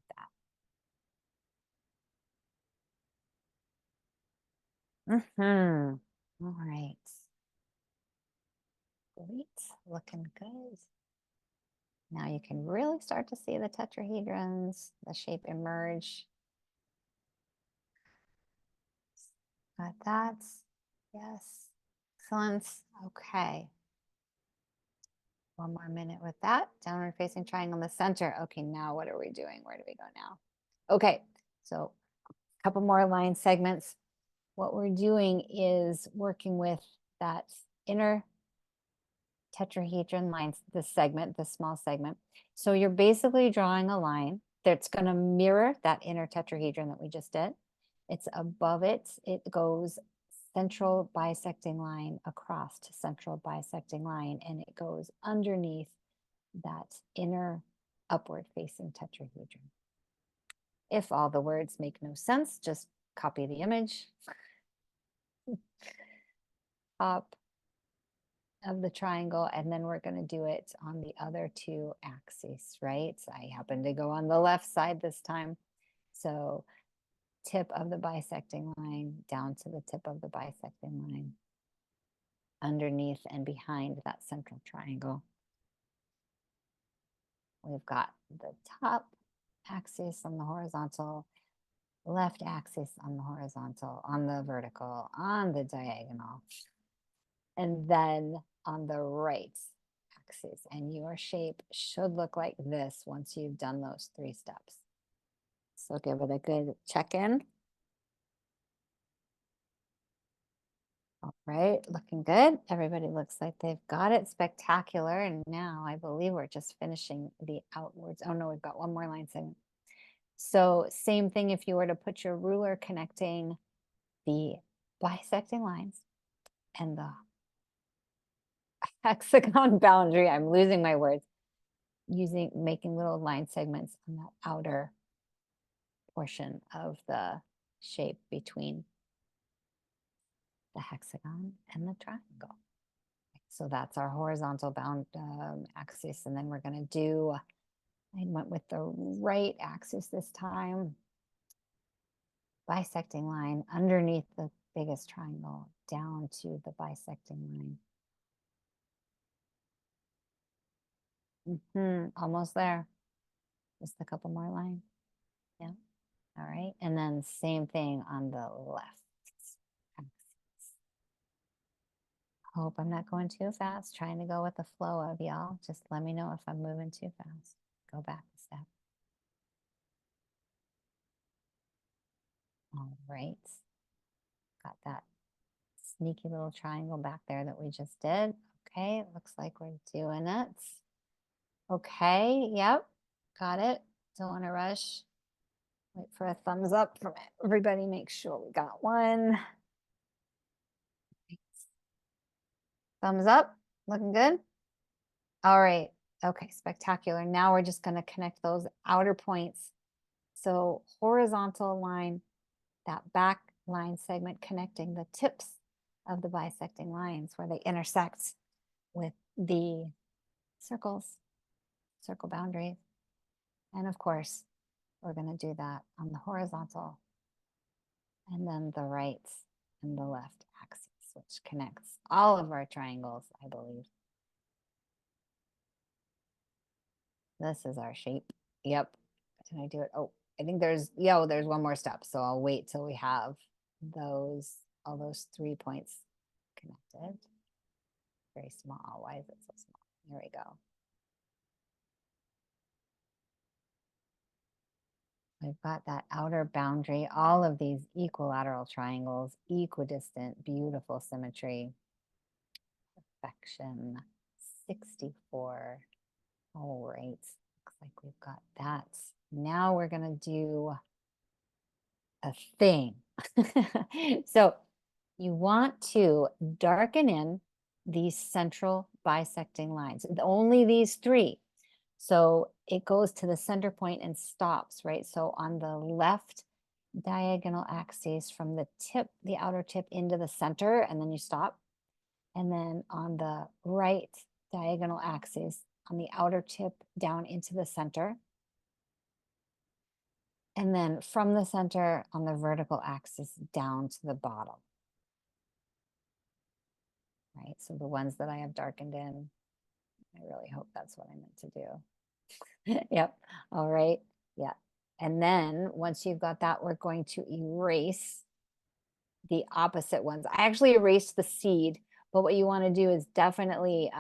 of that. All right. Great, looking good. Now you can really start to see the tetrahedrons, the shape emerge. Got that. Yes. Excellent. Okay. One more minute with that. Downward facing triangle in the center. Okay, now what are we doing? Where do we go now? Okay, so a couple more line segments. What we're doing is working with that inner tetrahedron lines, this segment, this small segment. So you're basically drawing a line that's going to mirror that inner tetrahedron that we just did. It's above it. It goes central bisecting line across to central bisecting line, and it goes underneath that inner upward facing tetrahedron. If all the words make no sense, just copy the image. Top of the triangle, and then we're going to do it on the other 2 axes, right? I happen to go on the left side this time. So tip of the bisecting line down to the tip of the bisecting line, underneath and behind that central triangle. We've got the top axis on the horizontal, left axis on the horizontal, on the vertical, on the diagonal, and then on the right axis. And your shape should look like this once you've done those 3 steps. So give it a good check-in. All right, looking good. Everybody looks like they've got it. Spectacular. And now I believe we're just finishing the outwards. Oh no, we've got one more line segment. So same thing if you were to put your ruler connecting the bisecting lines and the hexagon boundary. I'm losing my words. Making little line segments on that outer portion of the shape between the hexagon and the triangle. So that's our horizontal bound axis. And then we're going to do, I went with the right axis this time. Bisecting line underneath the biggest triangle down to the bisecting line. Almost there. Just a couple more lines. Yeah. All right. And then same thing on the left. Hope I'm not going too fast. Trying to go with the flow of y'all. Just let me know if I'm moving too fast. Go back a step. All right. Got that sneaky little triangle back there that we just did. Okay, looks like we're doing it. Okay, yep, got it. Don't want to rush. Wait for a thumbs up from everybody. Make sure we got one. Thumbs up. Looking good. All right. Okay, spectacular. Now we're just going to connect those outer points. So horizontal line, that back line segment connecting the tips of the bisecting lines where they intersect with the circles, circle boundaries. And of course, we're going to do that on the horizontal and then the right and the left axis, which connects all of our triangles, I believe. This is our shape. Yep. Did I do it? Oh, I think there's one more step. So I'll wait till we have all those 3 points connected. Very small. Why is it so small? Here we go. We've got that outer boundary, all of these equilateral triangles, equidistant, beautiful symmetry. Perfection. 64. All right. Looks like we've got that. Now we're going to do a thing. So you want to darken in these central bisecting lines, only these 3. So it goes to the center point and stops, right? So on the left diagonal axis from the tip, the outer tip into the center, and then you stop. And then on the right diagonal axis on the outer tip down into the center. And then from the center on the vertical axis down to the bottom. Right, so the ones that I have darkened in, I really hope that's what I meant to do. Yep, all right, yeah. And then once you've got that, we're going to erase the opposite ones. I actually erased the seed, but what you want to do is definitely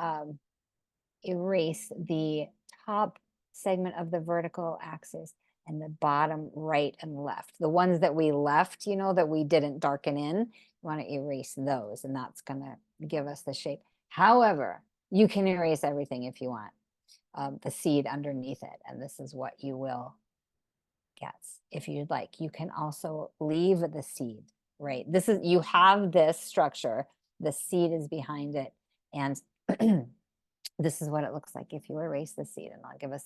erase the top segment of the vertical axis and the bottom right and left. The ones that we left, that we didn't darken in, you want to erase those, and that's going to give us the shape. However, you can erase everything if you want, the seed underneath it, and this is what you will get if you'd like. You can also leave the seed, right? You have this structure, the seed is behind it, and this is what it looks like if you erase the seed. And I'll give us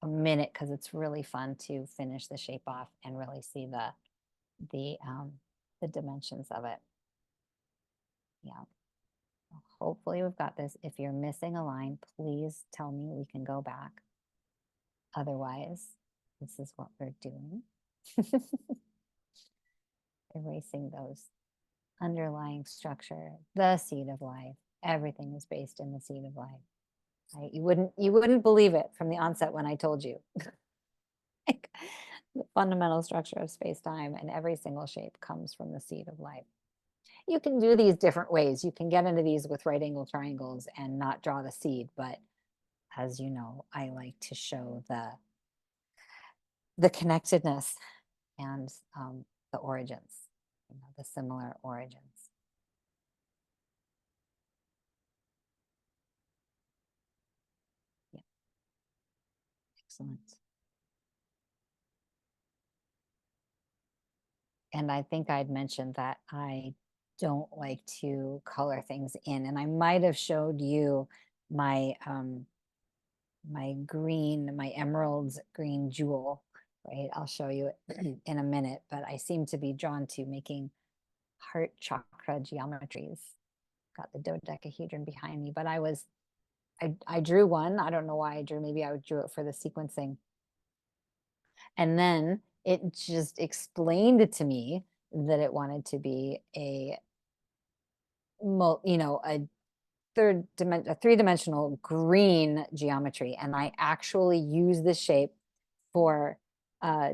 a minute because it's really fun to finish the shape off and really see the dimensions of it. Yeah. Hopefully we've got this. If you're missing a line, please tell me, we can go back. Otherwise, this is what we're doing. Erasing those underlying structure, the seed of life. Everything is based in the seed of life. Right? You wouldn't believe it from the onset when I told you. Like, the fundamental structure of space-time and every single shape comes from the seed of life. You can do these different ways. You can get into these with right angle triangles and not draw the seed, but as you know, I like to show the connectedness and the origins, the similar origins. Yeah. Excellent. And I think I'd mentioned that I don't like to color things in, and I might have showed you my my emerald green jewel, right? I'll show you it in a minute, but I seem to be drawn to making heart chakra geometries. Got the dodecahedron behind me, but I drew one. I don't know why I drew, maybe I drew it for the sequencing. And then it just explained to me that it wanted to be a three-dimensional green geometry, and I actually use this shape for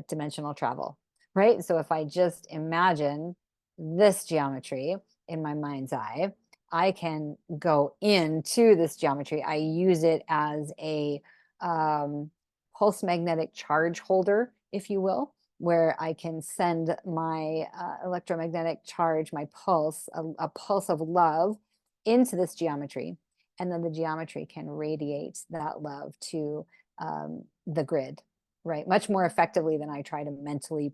dimensional travel, right? So if I just imagine this geometry in my mind's eye, I can go into this geometry. I use it as a pulse magnetic charge holder, if you will, where I can send my electromagnetic charge, my pulse, a pulse of love into this geometry. And then the geometry can radiate that love to the grid, right? Much more effectively than I try to mentally,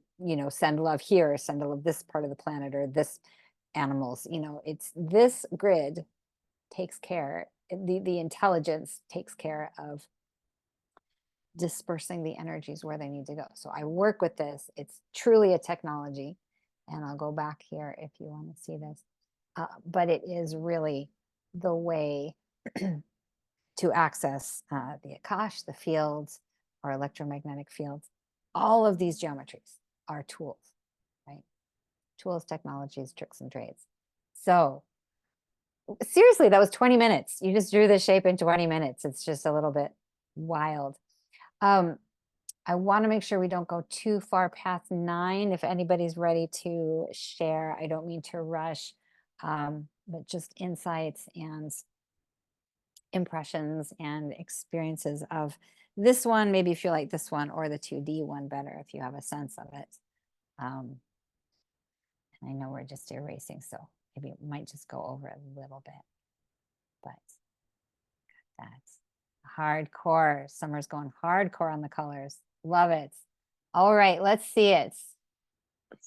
send love here, send love this part of the planet or this animals, it's this grid takes care, the intelligence takes care of dispersing the energies where they need to go. So I work with this. It's truly a technology. And I'll go back here if you want to see this. But it is really the way to access the Akash, the fields, or electromagnetic fields. All of these geometries are tools, right? Tools, technologies, tricks, and trades. So seriously, that was 20 minutes. You just drew the shape in 20 minutes. It's just a little bit wild. I want to make sure we don't go too far past 9. If anybody's ready to share, I don't mean to rush, but just insights and impressions and experiences of this one. Maybe if you like this one or the 2D one better, if you have a sense of it. And I know we're just erasing, so maybe it might just go over a little bit, but that's hardcore. Summer's going hardcore on the colors. Love it. All right, let's see it.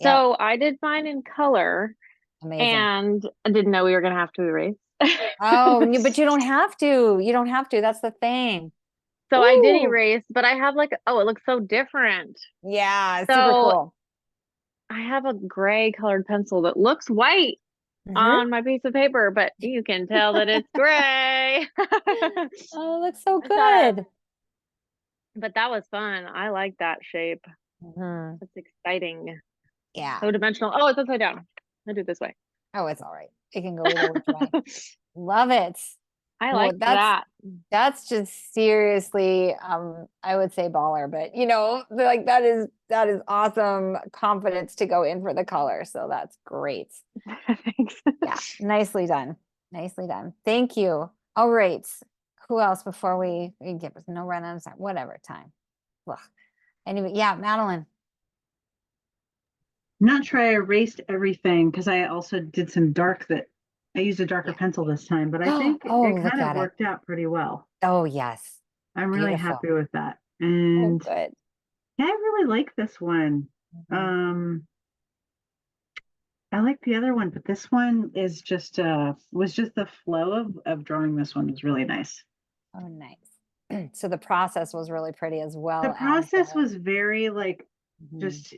So I did mine in color. Amazing. And I didn't know we were going to have to erase. Oh, but you don't have to. You don't have to. That's the thing. So I did Ooh. erase, but I have like, oh, it looks so different. Yeah, So super cool. I have a gray colored pencil that looks white on my piece of paper, but you can tell that it's gray. Oh, it looks so good. But that was fun. I like that shape. It's exciting. Yeah. So dimensional. Oh, it's upside down. I'll do it this way. Oh, it's all right. It can go either which way. Love it. I like that. That's just seriously, I would say baller, but like that is awesome confidence to go in for the color. So that's great. Thanks. Yeah, nicely done. Nicely done. Thank you. All right. Who else before we get no run-ins, whatever time. Ugh. Anyway, yeah, Madeline. I'm not sure I erased everything because I also did some dark I used a darker pencil this time, but I think it kind of worked out pretty well. Oh, yes. I'm really Beautiful. happy with that. And good. Yeah, I really like this one. I like the other one, but this one is just was just the flow of drawing this one was really nice. Oh, nice. So the process was really pretty as well. The process was very like just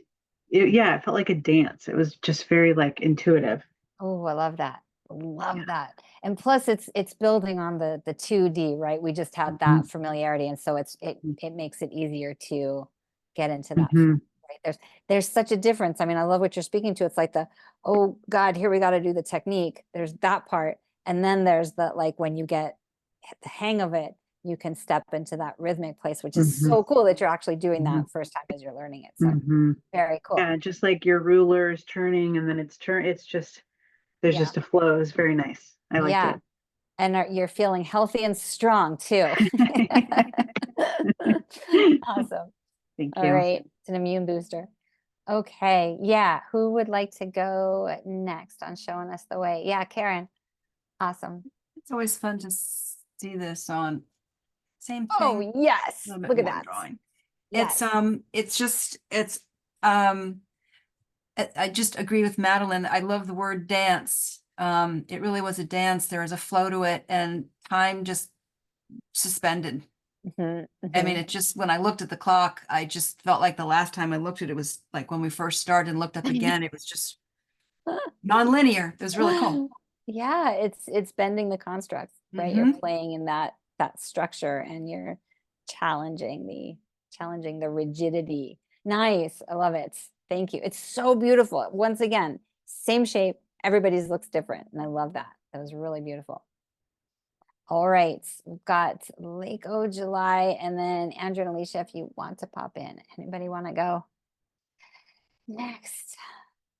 it felt like a dance. It was just very like intuitive. Oh, I love that. Love that. And plus it's building on the 2D, right? We just had that familiarity. And so it makes it easier to get into that. Right? There's such a difference. I mean, I love what you're speaking to. It's like oh God, here we got to do the technique. There's that part. And then there's the, like, when you get the hang of it, you can step into that rhythmic place, which is so cool that you're actually doing that first time as you're learning it. So very cool. Yeah, just like your ruler is turning and then it's just there's just a flow. It's very nice. I liked it. And you're feeling healthy and strong too. Awesome. Thank you. All right. It's an immune booster. Okay. Yeah. Who would like to go next on showing us the way? Yeah, Karen. Awesome. It's always fun to see this on same thing. Oh, yes. Look at that. Drawing. Yes. I just agree with Madeline. I love the word dance. It really was a dance. There was a flow to it and time just suspended. I mean, it just, when I looked at the clock, I just felt like the last time I looked at it was like when we first started and looked up again, it was just non-linear. It was really cool. Yeah, it's bending the constructs, right? You're playing in that structure and you're challenging the rigidity. Nice. I love it. Thank you. It's so beautiful. Once again, same shape, everybody's looks different. And I love that. That was really beautiful. All right. We've got Lake O, July, and then Andrew and Alicia, if you want to pop in. Anybody want to go next?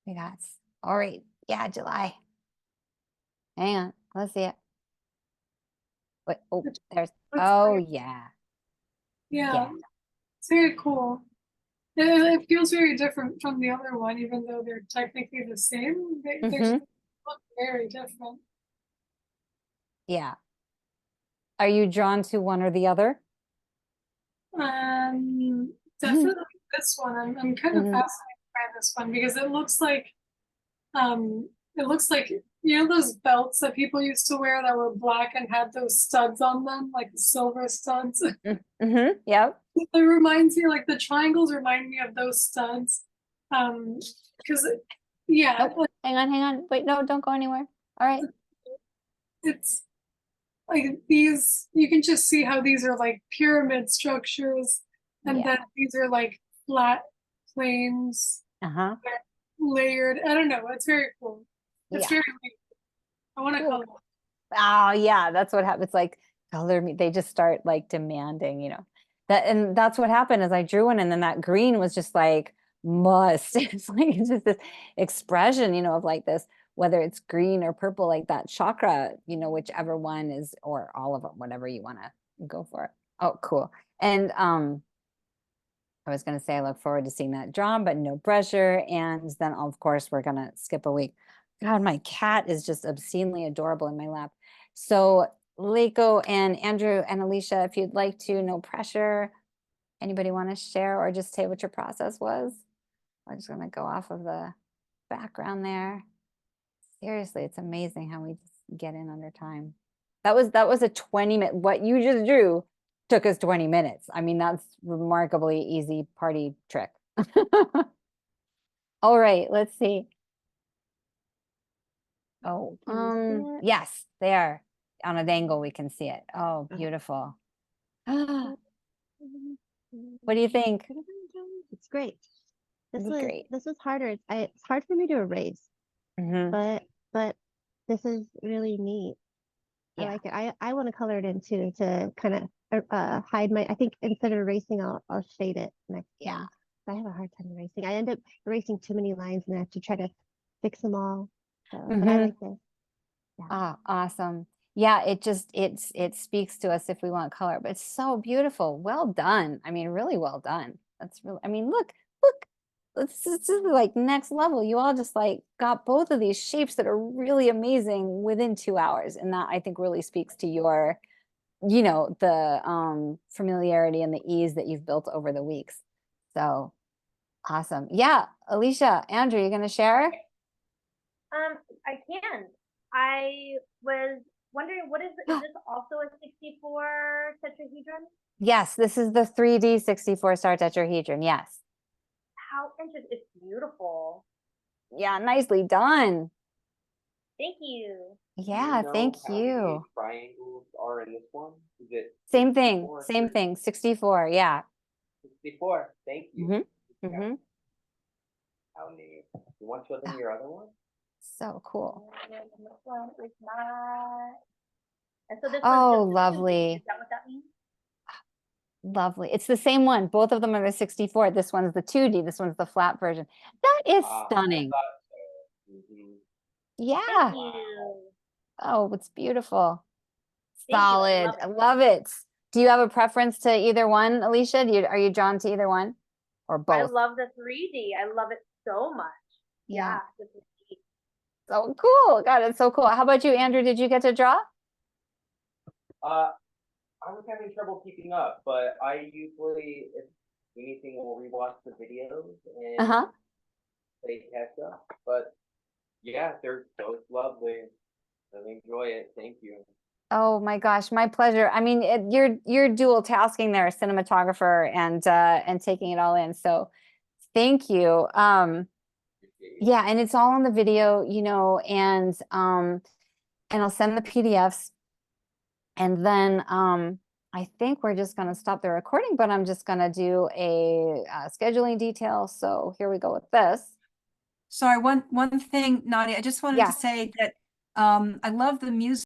We got, all right. Yeah, July. Hang on. Let's see it. Wait, oh, there's, oh, yeah. Yeah. It's very cool. It feels very different from the other one, even though they're technically the same. They look very different. Yeah. Are you drawn to one or the other? definitely this one. I'm kind of Mhm. fascinated by this one because it looks like, you know, those belts that people used to wear that were black and had those studs on them, like the silver studs. Mm-hmm. Yep. It reminds me, like the triangles remind me of those studs. Because yeah, Nope. Hang on. Wait, no, don't go anywhere. All right. it's like these, you can just see how these are like pyramid structures, and Yeah. then these are like flat planes Uh-huh. layered. I don't know. It's very cool. It's Yeah. very neat. I want to Cool. color. Oh yeah, that's what happens. Like color me. They just start like demanding, you know. That and that's what happened is I drew one and then that green was just like must. It's like it's just this expression, you know, of like this, whether it's green or purple, like that chakra, you know, whichever one is, or all of them, whatever you want to go for. Oh, cool. And I was going to say I look forward to seeing that drawn, but no pressure. And then, of course, we're going to skip a week. God, my cat is just obscenely adorable in my lap. So, Leiko and Andrew and Alicia, if you'd like to, no pressure. Anybody want to share or just say what your process was? I'm just going to go off of the background there. Seriously, it's amazing how we just get in under time. That was a 20-minute, what you just drew took us 20 minutes. I mean, that's remarkably easy party trick. All right, let's see. Oh, Can you see it? yes, there. On an angle, we can see it. Oh, Okay. beautiful. What do you think? It's great. It's great. This was harder. It's hard for me to erase, Mhm. but this is really neat. I Yeah. like it. I want to color it in too to kind of hide my. I think instead of erasing, I'll shade it next Yeah. time. I have a hard time erasing. I end up erasing too many lines and I have to try to fix them all. So, but I Mhm. like this. Yeah. Ah, awesome. Yeah, it speaks to us if we want color, but it's so beautiful. Well done. I mean, really well done. That's really, I mean, look. This is like next level. You all just like got both of these shapes that are really amazing within 2 hours. And that I think really speaks to your, you know, the familiarity and the ease that you've built over the weeks. So awesome. Yeah, Alicia, Andrew, you gonna share? I can. I was wondering, is this also a 64 tetrahedron? Yes, this is the 3D 64 star tetrahedron. Yes. How interesting. It's beautiful. Yeah, nicely done. Thank you. Yeah, thank how you. many triangles are in this one? Is it Same thing, 64? same thing. 64, yeah. 64. Thank you. Mm-hmm. Mm-hmm. How neat. You want to show them your other one? So cool. And this one is not. And so this Oh, one's just lovely. Is that what that means? Lovely. It's the same one. Both of them are the 64. This one's the 2D. This one's the flat version. That is stunning. I thought so. Mhm. Yeah. Thank you. Oh, it's beautiful. Thank you. I Solid. love it. I love it. Do you have a preference to either one, Alicia? Are you drawn to either one or both? I love the 3D. I love it so much. Yeah. This is neat. So cool. God, it's so cool. How about you, Andrew? Did you get to draw? I was having trouble keeping up, but I usually, if anything, will rewatch the videos and play catch up. But yeah, they're both lovely. Really enjoy it. Thank you. Oh my gosh, my pleasure. I mean, you're dual tasking there, a cinematographer and taking it all in. So thank you. Yeah, and it's all on the video, you know, and I'll send the PDFs. And then I think we're just going to stop the recording, but I'm just going to do a scheduling detail. So here we go with this. Sorry, one thing, Nadi, I just wanted Yeah. to say that I love the music.